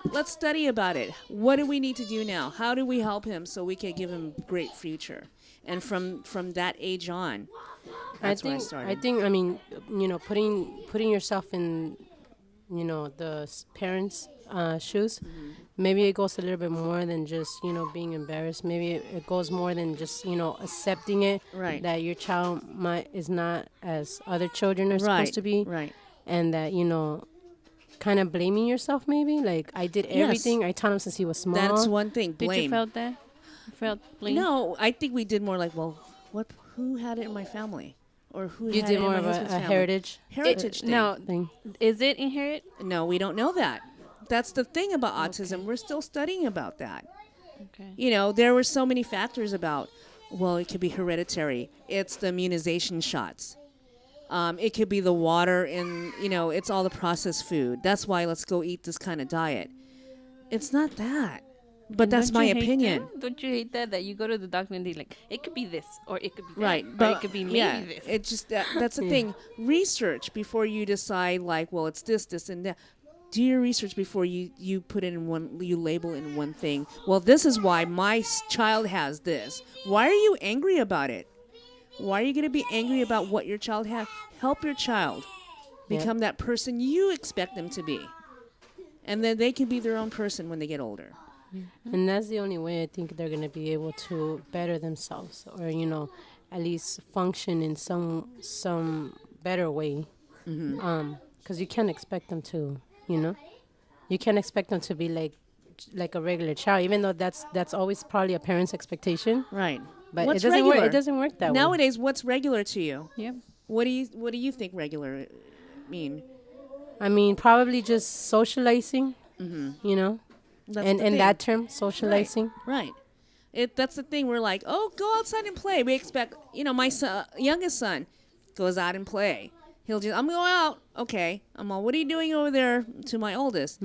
[SPEAKER 4] let's study about it. What do we need to do now? How do we help him so we can give him a great future? And from that age on, that's where I started.
[SPEAKER 2] I think, I mean, putting yourself in, the parents' shoes, maybe it goes a little bit more than just, being embarrassed. Maybe it goes more than just, accepting it.
[SPEAKER 4] Right.
[SPEAKER 2] That your child is not as other children are supposed to be.
[SPEAKER 4] Right.
[SPEAKER 2] And that, kind of blaming yourself maybe. Like, I did everything. I taught him since he was small.
[SPEAKER 4] That's one thing. Blame.
[SPEAKER 3] Did you felt that? You felt blame?
[SPEAKER 4] No, I think we did more like, well, who had it in my family? Or who
[SPEAKER 2] You
[SPEAKER 4] had
[SPEAKER 2] did
[SPEAKER 4] it in
[SPEAKER 2] more
[SPEAKER 4] my
[SPEAKER 2] of
[SPEAKER 4] husband's
[SPEAKER 2] a
[SPEAKER 4] family?
[SPEAKER 2] heritage
[SPEAKER 4] Heritage thing.
[SPEAKER 3] Is it inherit?
[SPEAKER 4] No, we don't know that. That's the thing about autism. We're still studying about that.
[SPEAKER 3] Okay.
[SPEAKER 4] There were so many factors about, well, it could be hereditary. It's the immunization shots. It could be the water in, it's all the processed food. That's why let's go eat this kind of diet. It's not that. But
[SPEAKER 3] And
[SPEAKER 4] that's
[SPEAKER 3] don't
[SPEAKER 4] my
[SPEAKER 3] you hate
[SPEAKER 4] opinion.
[SPEAKER 3] that? Don't you hate that you go to the doctor and they're like, it could be this, or it could be that,
[SPEAKER 4] Right,
[SPEAKER 3] or
[SPEAKER 4] but
[SPEAKER 3] it could be maybe this.
[SPEAKER 4] It just that's the thing. Research before you decide, like, well, it's this, and that. Do your research before you put it in one. You label in one thing. Well, this is why my child has this. Why are you angry about it? Why are you going to be angry about what your child has? Help your child become that person you expect them to be, and then they can be their own person when they get older.
[SPEAKER 2] And that's the only way I think they're going to be able to better themselves, or at least function in some better way. Because you can't expect them to, you can't expect them to be like a regular child, even though that's always probably a parent's expectation.
[SPEAKER 4] Right.
[SPEAKER 2] But
[SPEAKER 4] What's
[SPEAKER 2] it doesn't
[SPEAKER 4] regular?
[SPEAKER 2] work. It doesn't work that way.
[SPEAKER 4] Nowadays, what's regular to you?
[SPEAKER 3] Yep.
[SPEAKER 4] What do you think regular mean?
[SPEAKER 2] I mean, probably just socializing.
[SPEAKER 4] That's
[SPEAKER 2] and
[SPEAKER 4] the
[SPEAKER 2] in
[SPEAKER 4] thing.
[SPEAKER 2] that term, socializing.
[SPEAKER 4] Right. That's the thing. We're like, oh, go outside and play. We expect, my youngest son goes out and play. He'll just, I'm going out. Okay. I'm all, what are you doing over there? To my oldest.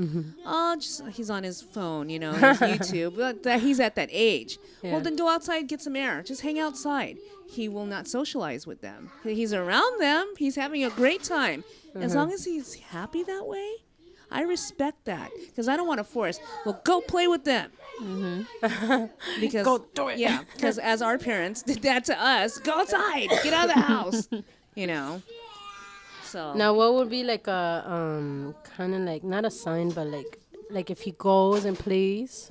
[SPEAKER 4] Oh, he's on his phone, his YouTube. But he's at that age.
[SPEAKER 2] Yeah.
[SPEAKER 4] Well, then go outside, get some air. Just hang outside. He will not socialize with them. He's around them. He's having a great time. As long as he's happy that way, I respect that, because I don't want to force. Well, go play with them. Because
[SPEAKER 2] Go do it.
[SPEAKER 4] Yeah, because as our parents did that to us, go outside, get out of the house. So
[SPEAKER 2] Now, what would be like a kind of like not a sign, but like if he goes and plays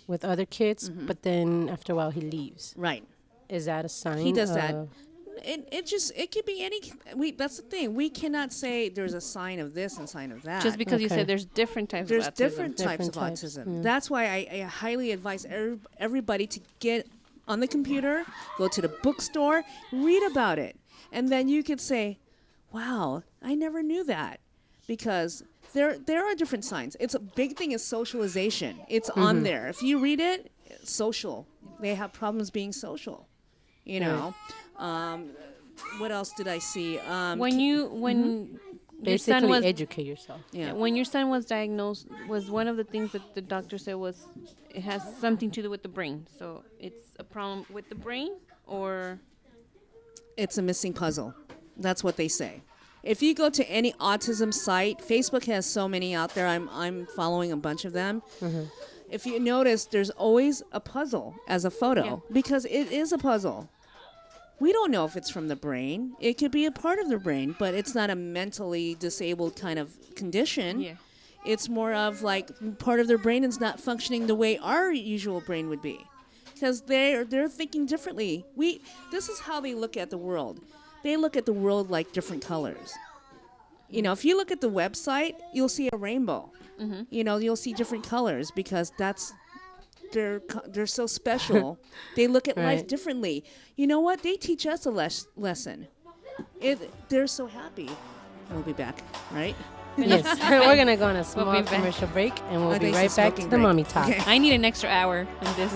[SPEAKER 2] with other kids, but then after a while he leaves.
[SPEAKER 4] Right.
[SPEAKER 2] Is that a sign?
[SPEAKER 4] He does that. It could be any. That's the thing. We cannot say there's a sign of this and sign of that.
[SPEAKER 3] Just because you said there's different types
[SPEAKER 4] There's
[SPEAKER 3] of autism.
[SPEAKER 4] different types of autism. That's why I highly advise everybody to get on the computer, go to the bookstore, read about it, and then you could say, "Wow, I never knew that," because there are different signs. It's a big thing is socialization. It's on there. If you read it, it's social. They have problems being social. What else did I see?
[SPEAKER 3] When your
[SPEAKER 2] Basically,
[SPEAKER 3] son was
[SPEAKER 2] educate yourself.
[SPEAKER 4] Yeah.
[SPEAKER 3] when your son was diagnosed, was one of the things that the doctor said was it has something to do with the brain. So it's a problem with the brain, or
[SPEAKER 4] It's a missing puzzle. That's what they say. If you go to any autism site, Facebook has so many out there. I'm following a bunch of them. If you notice, there's always a puzzle as a photo because it is a puzzle. We don't know if it's from the brain. It could be a part of the brain, but it's not a mentally disabled kind of condition.
[SPEAKER 3] Yeah.
[SPEAKER 4] It's more of like part of their brain is not functioning the way our usual brain would be, because they're thinking differently. This is how they look at the world. They look at the world like different colors. If you look at the website, you'll see a rainbow. You'll see different colors because they're so special. They look at life differently. You know what? They teach us a lesson. They're so happy. We'll be back, right?
[SPEAKER 2] Yes. We're going to go on a small
[SPEAKER 3] be back.
[SPEAKER 2] commercial break, and we'll be
[SPEAKER 4] think
[SPEAKER 2] right
[SPEAKER 4] it's a
[SPEAKER 2] back to
[SPEAKER 4] smoking
[SPEAKER 2] the
[SPEAKER 4] break.
[SPEAKER 2] Mommy Talk.
[SPEAKER 4] Okay.
[SPEAKER 3] I need an extra hour in this.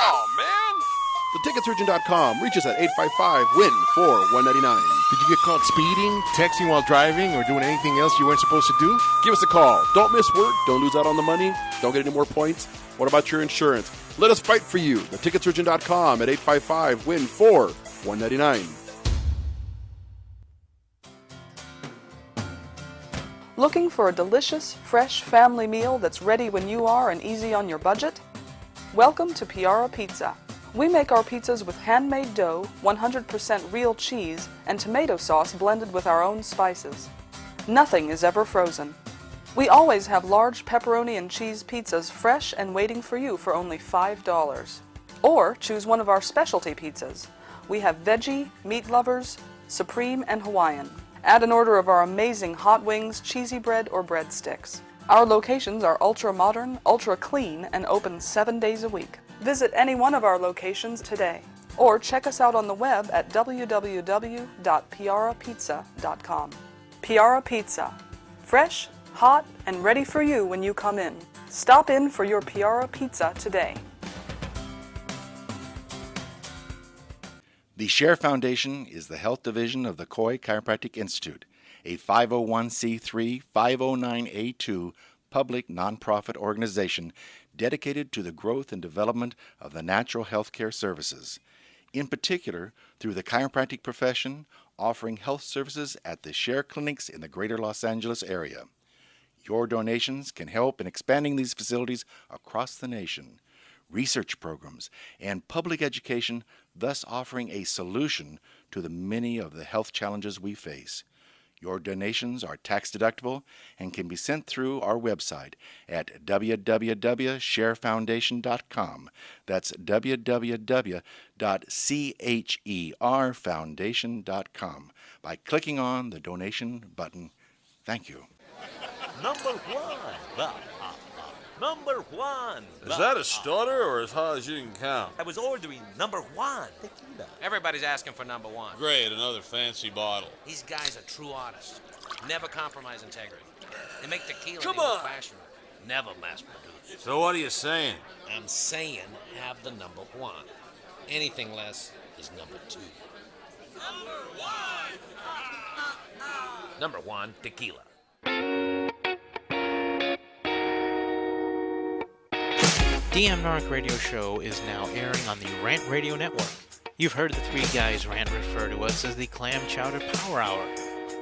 [SPEAKER 10] Oh, man. TheTicketSurgeon.com reaches at 855-WIN-4199.
[SPEAKER 14] Did you get caught speeding, texting while driving, or doing anything else you weren't supposed to do?
[SPEAKER 10] Give us a call. Don't miss work. Don't lose out on the money. Don't get any more points.
[SPEAKER 14] What about your insurance? Let us fight for you. Theticketsurgeon.com at 855-WIN-4-199.
[SPEAKER 15] Looking for a delicious, fresh family meal that's ready when you are and easy on your budget? Welcome to Piara Pizza. We make our pizzas with handmade dough, 100% real cheese, and tomato sauce blended with our own spices. Nothing is ever frozen. We always have large pepperoni and cheese pizzas fresh and waiting for you for only $5. Or choose one of our specialty pizzas. We have veggie, meat lovers, supreme, and Hawaiian. Add an order of our amazing hot wings, cheesy bread, or breadsticks. Our locations are ultra modern, ultra clean, and open 7 days a week. Visit any one of our locations today, or check us out on the web at www.piarapizza.com. Piara Pizza. Fresh, hot, and ready for you when you come in. Stop in for your Piara Pizza today.
[SPEAKER 13] The Share Foundation is the health division of the Koi Chiropractic Institute, a 501c3 509A2 public nonprofit organization dedicated to the growth and development of the natural health care services, in particular through the chiropractic profession, offering health services at the Share clinics in the greater Los Angeles area. Your donations can help in expanding these facilities across the nation, research programs, and public education, thus offering a solution to the many of the health challenges we face. Your donations are tax deductible and can be sent through our website at www.sharefoundation.com. That's www.cherfoundation.com by clicking on the donation button. Thank you.
[SPEAKER 10] Number one. Number one.
[SPEAKER 16] Is that a stutter or as high as you can count?
[SPEAKER 10] I was ordering number one tequila.
[SPEAKER 7] Everybody's asking for number one.
[SPEAKER 16] Great, another fancy bottle.
[SPEAKER 7] These guys are true artists. Never compromise integrity. They make tequila
[SPEAKER 16] Come
[SPEAKER 7] the
[SPEAKER 16] on.
[SPEAKER 7] old-fashioned way. Never mass-produced.
[SPEAKER 16] So what are you saying?
[SPEAKER 7] I'm saying have the number one. Anything less is number two. Number one! Number one, tequila.
[SPEAKER 17] DM Narc Radio Show is now airing on the Rant Radio Network. You've heard the three guys Rant refer to us as the Clam Chowder Power Hour.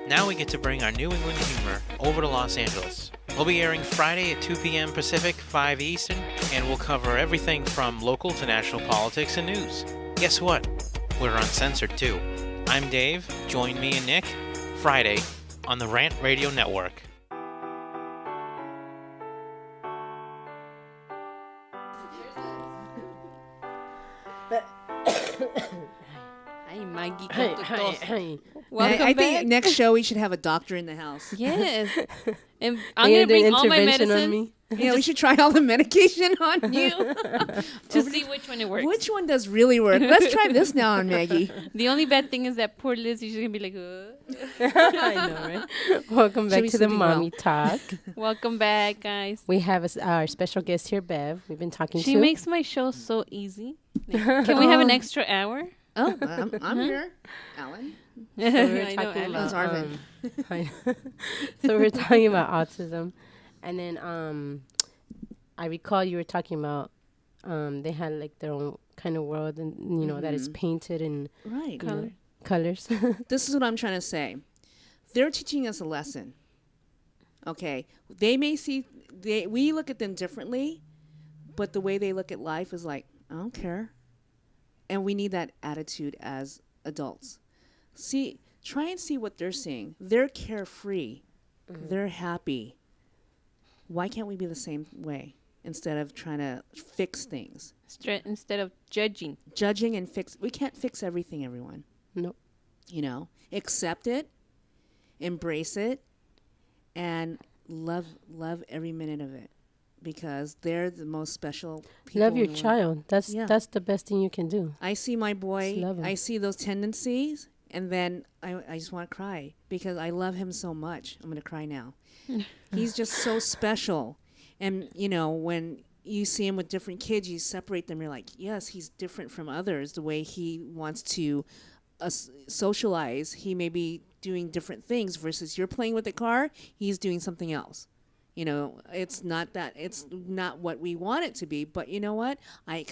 [SPEAKER 17] Now we get to bring our New England humor over to Los Angeles. We'll be airing Friday at 2 p.m. Pacific, 5 Eastern, and we'll cover everything from local to national politics and news. Guess what? We're uncensored too. I'm Dave. Join me and Nick Friday on the Rant Radio Network.
[SPEAKER 3] Hi, Maggie.
[SPEAKER 2] Hi.
[SPEAKER 3] Welcome
[SPEAKER 4] I
[SPEAKER 3] back.
[SPEAKER 4] think next show we should have a doctor in the house.
[SPEAKER 3] Yes. And I'm going to bring all my medicine.
[SPEAKER 4] Yeah, we should try all the medication on you
[SPEAKER 3] to see which one it works.
[SPEAKER 4] Which one does really work? Let's try this now on Maggie.
[SPEAKER 3] The only bad thing is that poor Liz, she's going to be like,
[SPEAKER 2] I know, right? Welcome back to the Mommy Talk.
[SPEAKER 3] Welcome back, guys.
[SPEAKER 2] We have our special guest here, Bev. We've been talking to.
[SPEAKER 3] She makes my show so ezy. Can we have an extra hour?
[SPEAKER 4] Oh, I'm here, Alan.
[SPEAKER 2] So we were talking about so we were talking about autism, and then I recall you were talking about they had like their own kind of world, and you know that is painted in colors.
[SPEAKER 4] This is what I'm trying to say. They're teaching us a lesson. Okay, they may see we look at them differently, but the way they look at life is like, I don't care. And we need that attitude as adults. Try and see what they're seeing. They're carefree. Mm-hmm. They're happy. Why can't we be the same way instead of trying to fix things?
[SPEAKER 3] Instead of judging.
[SPEAKER 4] Judging and fix. We can't fix everything, everyone.
[SPEAKER 2] Nope.
[SPEAKER 4] You know, accept it, embrace it, and love every minute of it. Because they're the most special people.
[SPEAKER 2] Love your child. That's the best thing you can do.
[SPEAKER 4] I see my boy. I see those tendencies, and then I just want to cry because I love him so much. I'm going to cry now. He's just so special. And, you know, when you see him with different kids, you separate them. You're like, yes, he's different from others. The way he wants to socialize, he may be doing different things versus you're playing with the car, he's doing something else. You know, it's not what we want it to be, but you know what? I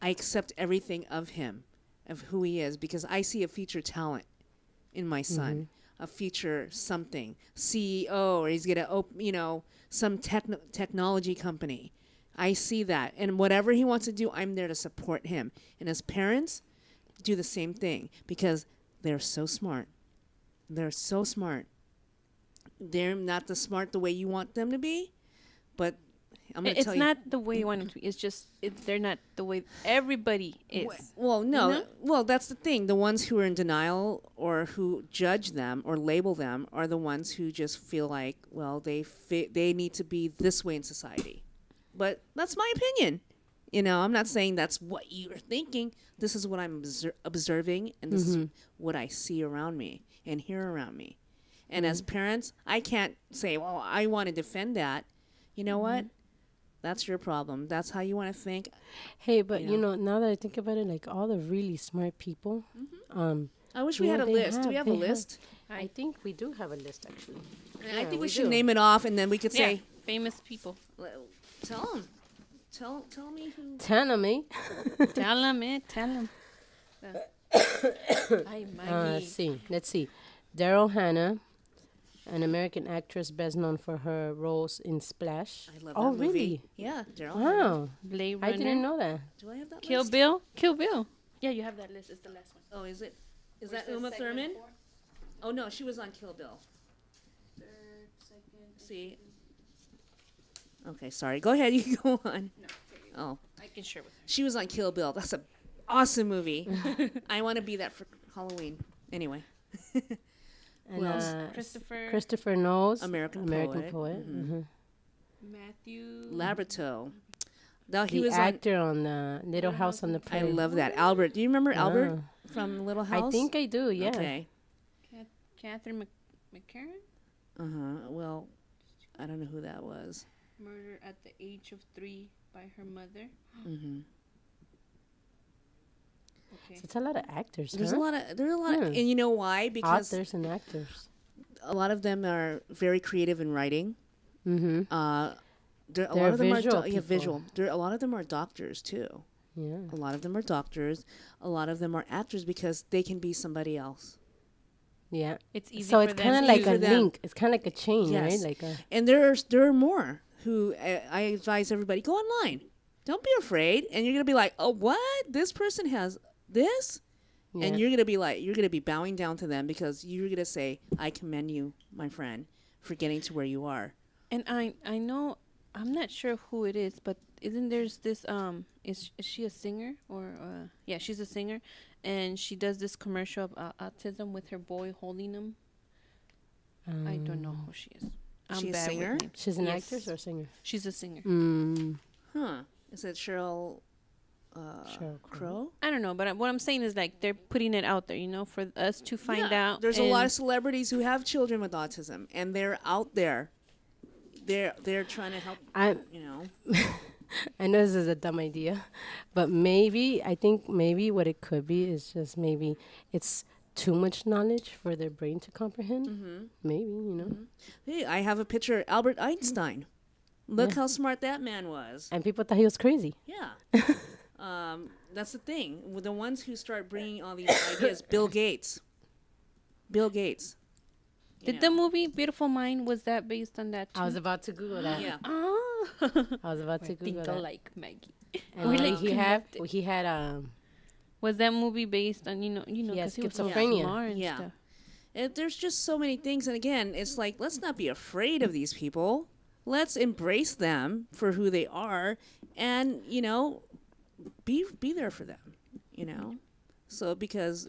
[SPEAKER 4] accept everything of him, of who he is, because I see a future talent in my son, a future something, CEO, or he's gonna open, some technology company. I see that, and whatever he wants to do, I'm there to support him. And as parents, do the same thing because they're so smart. They're so smart. They're not smart the way you want them to be, but I'm going to tell you.
[SPEAKER 3] It's not the way you want them to be. It's just they're not the way everybody is.
[SPEAKER 4] Well, no. Well, that's the thing. The ones who are in denial or who judge them or label them are the ones who just feel like, well, they need to be this way in society. But that's my opinion. I'm not saying that's what you're thinking. This is what I'm observing, and this is what I see around me and hear around me. And as parents, I can't say, well, I want to defend that. You know what? That's your problem. That's how you want to think.
[SPEAKER 2] Hey, but now that I think about it, like all the really smart people.
[SPEAKER 4] I wish we had a list. Do we have a list?
[SPEAKER 2] I think we do have a list, actually.
[SPEAKER 4] I think we should name it off, and then we could say
[SPEAKER 3] famous people.
[SPEAKER 4] Tell them. Tell me who.
[SPEAKER 2] Tell them, eh?
[SPEAKER 3] Tell them, tell them.
[SPEAKER 2] Let's see. Daryl Hannah, an American actress best known for her roles in Splash.
[SPEAKER 4] I love that movie.
[SPEAKER 2] Really?
[SPEAKER 4] Yeah, Daryl.
[SPEAKER 2] Wow.
[SPEAKER 3] Blade
[SPEAKER 2] I
[SPEAKER 3] Runner.
[SPEAKER 2] didn't know that.
[SPEAKER 4] Do I have that
[SPEAKER 3] Kill
[SPEAKER 4] list?
[SPEAKER 3] Bill? Kill Bill. Yeah, you have that list. It's the last one.
[SPEAKER 4] Oh, is it? Is that Uma Thurman? Oh, no, she was on Kill Bill.
[SPEAKER 3] Third, second.
[SPEAKER 4] See? Okay, sorry. Go ahead. You can go on.
[SPEAKER 3] No,
[SPEAKER 4] oh.
[SPEAKER 3] I can share with her.
[SPEAKER 4] She was on Kill Bill. That's an awesome movie. I want to be that for Halloween. Anyway.
[SPEAKER 2] And,
[SPEAKER 4] Who else?
[SPEAKER 2] Christopher Knowles,
[SPEAKER 4] American
[SPEAKER 2] poet.
[SPEAKER 3] Matthew
[SPEAKER 4] Labrato.
[SPEAKER 2] He was actor on Little House on the Prairie.
[SPEAKER 4] I love that. Albert. Do you remember Albert from Little House?
[SPEAKER 2] I think I do, yeah.
[SPEAKER 4] Okay.
[SPEAKER 3] Catherine McCarran?
[SPEAKER 4] Well, I don't know who that was.
[SPEAKER 3] Murder at the age of 3 by her mother.
[SPEAKER 2] Okay. So it's a lot of actors.
[SPEAKER 4] There's a lot of, and you know why? Because
[SPEAKER 2] authors and actors.
[SPEAKER 4] A lot of them are very creative in writing. A lot
[SPEAKER 2] They're
[SPEAKER 4] of them
[SPEAKER 2] visual
[SPEAKER 4] are visual. A lot of them are doctors too.
[SPEAKER 2] Yeah.
[SPEAKER 4] A lot of them are doctors. A lot of them are actors because they can be somebody else.
[SPEAKER 2] Yeah.
[SPEAKER 3] It's easy.
[SPEAKER 2] So
[SPEAKER 3] for
[SPEAKER 2] it's
[SPEAKER 3] them
[SPEAKER 2] kind of
[SPEAKER 3] to
[SPEAKER 2] like
[SPEAKER 3] use
[SPEAKER 2] a
[SPEAKER 3] for them.
[SPEAKER 2] link. It's kind of like a chain,
[SPEAKER 4] Yes.
[SPEAKER 2] right?
[SPEAKER 4] And there are more who I advise everybody go online. Don't be afraid, and you're gonna be like, oh, what? This person has this, and you're gonna be bowing down to them because you're gonna say, I commend you, my friend, for getting to where you are.
[SPEAKER 3] And I know, I'm not sure who it is, but isn't there's this is she a singer or yeah, she's a singer, and she does this commercial of autism with her boy holding him. I don't know who she is. I'm
[SPEAKER 4] She a
[SPEAKER 3] bad with
[SPEAKER 4] singer?
[SPEAKER 3] names.
[SPEAKER 2] She's an actress or a singer?
[SPEAKER 3] She's a singer.
[SPEAKER 4] Huh? Is it Sheryl Crow?
[SPEAKER 3] I don't know, but what I'm saying is like they're putting it out there, for us to find out.
[SPEAKER 4] There's a lot of celebrities who have children with autism, and they're out there. They're trying to help.
[SPEAKER 2] I know this is a dumb idea, but I think maybe what it could be is just maybe it's too much knowledge for their brain to comprehend. Maybe,
[SPEAKER 4] Hey, I have a picture of Albert Einstein. Look how smart that man was.
[SPEAKER 2] And people thought he was crazy.
[SPEAKER 4] Yeah. That's the thing. With the ones who start bringing all these ideas, Bill Gates.
[SPEAKER 3] Did the movie Beautiful Mind, was that based on that too?
[SPEAKER 2] I was about to Google that.
[SPEAKER 4] Yeah.
[SPEAKER 2] I was about to Google that.
[SPEAKER 3] Think alike, Maggie.
[SPEAKER 2] And he had
[SPEAKER 3] was that movie based on,
[SPEAKER 2] has
[SPEAKER 3] because he was so
[SPEAKER 2] schizophrenia.
[SPEAKER 3] smart and
[SPEAKER 4] Yeah.
[SPEAKER 3] stuff.
[SPEAKER 4] There's just so many things. And again, it's like, let's not be afraid of these people. Let's embrace them for who they are and, be there for them, So because...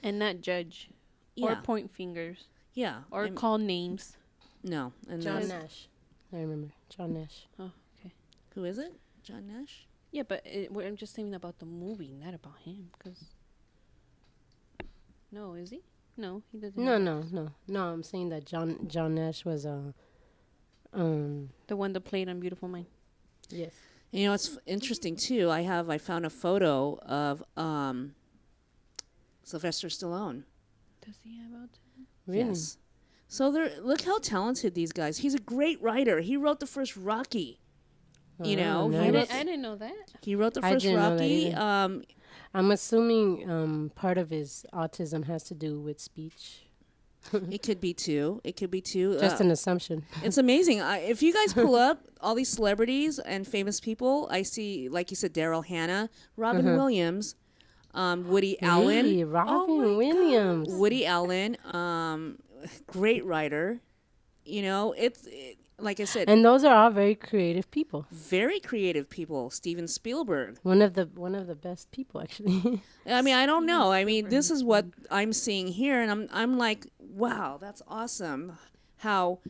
[SPEAKER 3] and not judge or point fingers.
[SPEAKER 4] Yeah.
[SPEAKER 3] Or call names.
[SPEAKER 4] No. And
[SPEAKER 2] John Nash. I remember. John Nash.
[SPEAKER 3] Oh, okay.
[SPEAKER 4] Who is it? John Nash?
[SPEAKER 3] Yeah, but I'm just saying about the movie, not about him. No, is he? No, he doesn't.
[SPEAKER 2] No. I'm saying that John Nash was
[SPEAKER 3] the one that played on Beautiful Mind.
[SPEAKER 2] Yes.
[SPEAKER 4] It's interesting too. I found a photo of Sylvester Stallone.
[SPEAKER 3] Does he have autism?
[SPEAKER 2] Really?
[SPEAKER 4] Yes.
[SPEAKER 5] So look how talented these guys. He's a great writer. He wrote the first Rocky. You know,
[SPEAKER 3] I didn't know that.
[SPEAKER 5] He wrote the
[SPEAKER 2] I
[SPEAKER 5] first
[SPEAKER 2] didn't know that
[SPEAKER 5] Rocky.
[SPEAKER 2] either. I'm assuming part of his autism has to do with speech.
[SPEAKER 5] It could be too. It could be too.
[SPEAKER 2] Just an assumption.
[SPEAKER 5] It's amazing. If you guys pull up all these celebrities and famous people, I see, like you said, Daryl Hannah, Robin Williams, Woody Allen.
[SPEAKER 2] Really? Robin Williams.
[SPEAKER 5] Woody Allen, great writer. You know, like I said.
[SPEAKER 2] And those are all very creative people.
[SPEAKER 5] Very creative people. Steven Spielberg.
[SPEAKER 2] One of the best people, actually.
[SPEAKER 5] I mean, I don't know. I mean, this is what I'm seeing here, and I'm like, wow, that's awesome. How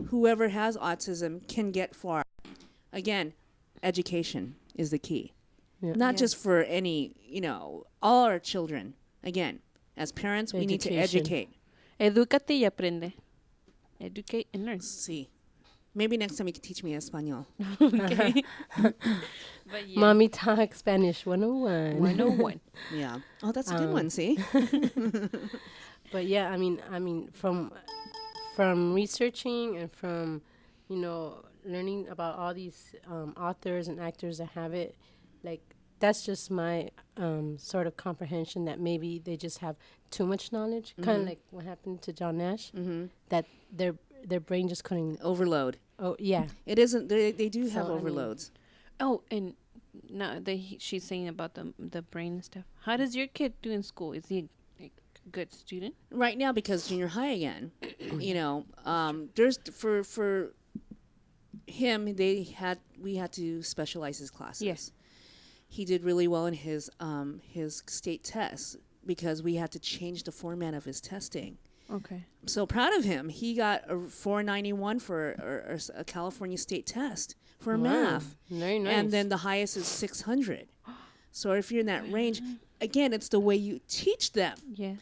[SPEAKER 5] whoever has autism can get far. Again, education is the key. Yeah. Not just for any, all our children. Again, as parents, we need to educate.
[SPEAKER 3] Edúcate y aprende. Educate and learn.
[SPEAKER 5] Sí. Maybe next time you can teach me Espanol.
[SPEAKER 3] Okay. But yeah.
[SPEAKER 2] Mommy talk Spanish 101.
[SPEAKER 3] 101.
[SPEAKER 5] Yeah. Oh, that's a good one, see?
[SPEAKER 2] But yeah, I mean from researching and from, learning about all these authors and actors that have it, like that's just my sort of comprehension that maybe they just have too much knowledge, kind of like what happened to John Nash, that their brain just couldn't
[SPEAKER 5] overload.
[SPEAKER 2] Oh yeah,
[SPEAKER 5] it isn't. They do have overloads.
[SPEAKER 3] Oh, and now she's saying about the brain and stuff. How does your kid do in school? Is he a good student
[SPEAKER 5] right now? Because junior high again, there's for him we had to specialize his classes.
[SPEAKER 3] Yes,
[SPEAKER 5] he did really well in his state tests because we had to change the format of his testing.
[SPEAKER 3] Okay.
[SPEAKER 5] I'm so proud of him. He got a 491 for a California state test for math.
[SPEAKER 2] Very nice.
[SPEAKER 5] And then the highest is 600. So if you're in that range, again, it's the way you teach them.
[SPEAKER 3] Yes.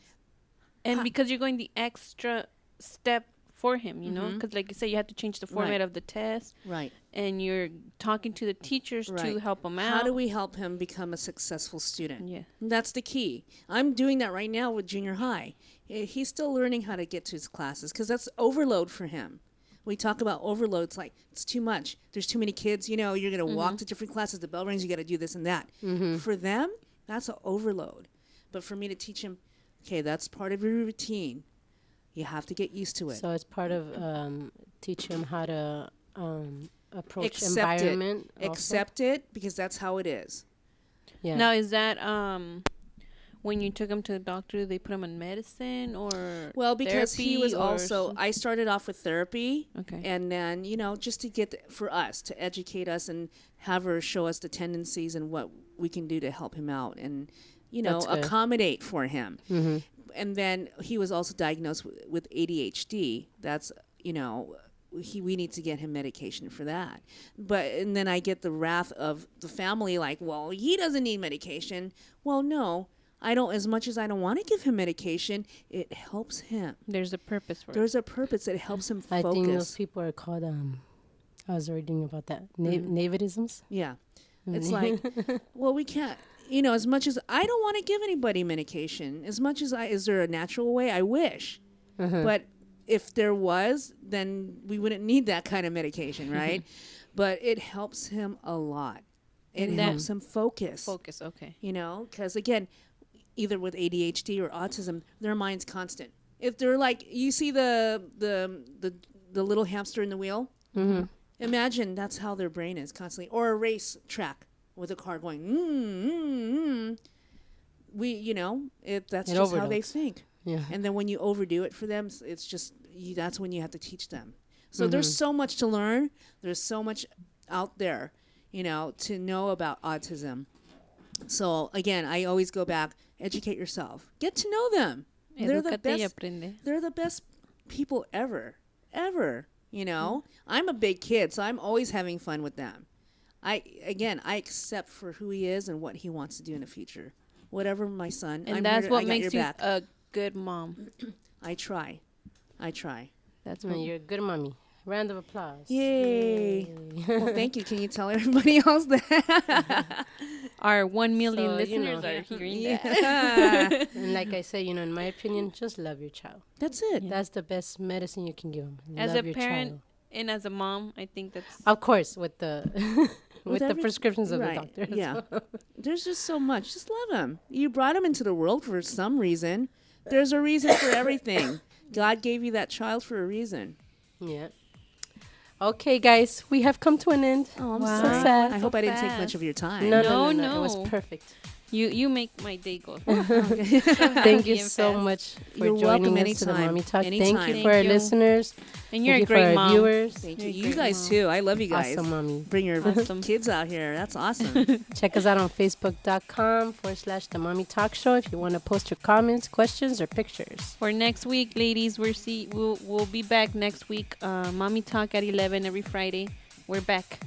[SPEAKER 3] And because you're going the extra step for him, because like you say, you have to change the format of the test.
[SPEAKER 5] Right.
[SPEAKER 3] And you're talking to the teachers to help him out.
[SPEAKER 5] How do we help him become a successful student?
[SPEAKER 3] Yeah.
[SPEAKER 5] That's the key. I'm doing that right now with junior high. He's still learning how to get to his classes because that's overload for him. We talk about overload. It's like, it's too much. There's too many kids. You're going to walk to different classes. The bell rings. You got to do this and that. For them, that's an overload. But for me to teach him, okay, that's part of your routine. You have to get used to it.
[SPEAKER 2] So it's part of teaching him how to approach environment.
[SPEAKER 5] Accept it because that's how it is.
[SPEAKER 2] Yeah.
[SPEAKER 3] Now, is that when you took him to the doctor, they put him on medicine or
[SPEAKER 5] because he was also,
[SPEAKER 3] something?
[SPEAKER 5] I started off with therapy.
[SPEAKER 3] Okay.
[SPEAKER 5] And then, just to for us, to educate us and have her show us the tendencies and what we can do to help him out and, accommodate for him.
[SPEAKER 2] Mm-hmm.
[SPEAKER 5] And then he was also diagnosed with ADHD. That's, we need to get him medication for that. And then I get the wrath of the family like, well, he doesn't need medication. Well, no, I don't. As much as I don't want to give him medication, it helps him.
[SPEAKER 3] There's a purpose for it.
[SPEAKER 5] There's a purpose. It helps him focus.
[SPEAKER 2] I think those people are called, I was reading about that, Navidisms.
[SPEAKER 5] Yeah. It's like, well, we can't. As much as I don't want to give anybody medication, as much as is there a natural way? I wish. But if there was, then we wouldn't need that kind of medication, right? But it helps him a lot. It helps him focus.
[SPEAKER 3] Focus, okay.
[SPEAKER 5] Because again, either with ADHD or autism, their mind's constant. If they're like, you see the little hamster in the wheel?
[SPEAKER 2] Mm-hmm.
[SPEAKER 5] Imagine that's how their brain is constantly. Or a race track with a car going, that's just how they think.
[SPEAKER 2] Yeah.
[SPEAKER 5] And then when you overdo it for them, it's just, that's when you have to teach them. So there's so much to learn. There's so much out there, to know about autism. So again, I always go back, educate yourself. Get to know them. They're the best people ever. I'm a big kid, so I'm always having fun with them. I accept for who he is and what he wants to do in the future. Whatever my son.
[SPEAKER 3] And that's what makes you a good mom.
[SPEAKER 5] I try.
[SPEAKER 2] That's when you're a good mommy. Round of applause.
[SPEAKER 5] Yay. Well, thank you. Can you tell everybody else that?
[SPEAKER 3] our 1 million
[SPEAKER 2] So, you
[SPEAKER 3] listeners
[SPEAKER 2] know,
[SPEAKER 3] are hearing
[SPEAKER 5] Yeah.
[SPEAKER 3] that.
[SPEAKER 2] And like I say, in my opinion, just love your child.
[SPEAKER 5] That's it.
[SPEAKER 2] That's the best medicine you can give them.
[SPEAKER 3] As
[SPEAKER 2] love
[SPEAKER 3] a
[SPEAKER 2] your
[SPEAKER 3] parent
[SPEAKER 2] child.
[SPEAKER 3] and as a mom, I think that's
[SPEAKER 2] Of course, with the with the
[SPEAKER 5] every-
[SPEAKER 2] prescriptions of
[SPEAKER 5] right,
[SPEAKER 2] the doctor. as
[SPEAKER 5] Yeah.
[SPEAKER 2] well.
[SPEAKER 5] There's just so much. Just love him. You brought him into the world for some reason. There's a reason for everything. God gave you that child for a reason.
[SPEAKER 2] Yeah. Okay, guys, we have come to an end.
[SPEAKER 5] Oh, I'm
[SPEAKER 2] so
[SPEAKER 5] sorry.
[SPEAKER 2] sad.
[SPEAKER 5] I hope I didn't take much of your time.
[SPEAKER 2] No.
[SPEAKER 3] No.
[SPEAKER 2] It was perfect.
[SPEAKER 3] You make my day go.
[SPEAKER 2] Thank you so much for
[SPEAKER 5] You're
[SPEAKER 2] joining
[SPEAKER 5] welcome
[SPEAKER 2] us to the
[SPEAKER 5] anytime.
[SPEAKER 2] Mommy Talk.
[SPEAKER 5] Anytime.
[SPEAKER 2] Thank you for our
[SPEAKER 3] Thank you.
[SPEAKER 2] listeners.
[SPEAKER 3] And you're
[SPEAKER 2] Thank
[SPEAKER 3] a
[SPEAKER 2] you for
[SPEAKER 3] great
[SPEAKER 2] our
[SPEAKER 3] mom.
[SPEAKER 2] viewers.
[SPEAKER 5] Thank
[SPEAKER 3] You're
[SPEAKER 5] you.
[SPEAKER 3] a
[SPEAKER 5] You
[SPEAKER 3] great
[SPEAKER 5] guys
[SPEAKER 3] mom.
[SPEAKER 5] too. I love you guys.
[SPEAKER 2] Awesome, Mommy.
[SPEAKER 5] Bring your
[SPEAKER 3] Awesome.
[SPEAKER 5] kids out here. That's awesome.
[SPEAKER 2] Check us out on Facebook.com/The Mommy Talk Show if you want to post your comments, questions, or pictures.
[SPEAKER 3] For next week, ladies, we'll be back next week. Mommy Talk at 11 every Friday. We're back.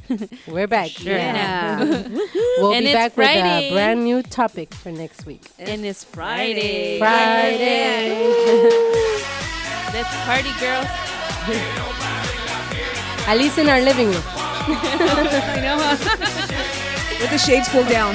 [SPEAKER 2] We're back.
[SPEAKER 3] Sure.
[SPEAKER 2] Yeah. We'll
[SPEAKER 3] And
[SPEAKER 2] be
[SPEAKER 3] it's
[SPEAKER 2] back with
[SPEAKER 3] Friday.
[SPEAKER 2] a brand new topic for next week.
[SPEAKER 3] And it's Friday.
[SPEAKER 2] Friday.
[SPEAKER 3] Let's party, girls.
[SPEAKER 2] At least in our living room.
[SPEAKER 5] I know. With the shades pulled down.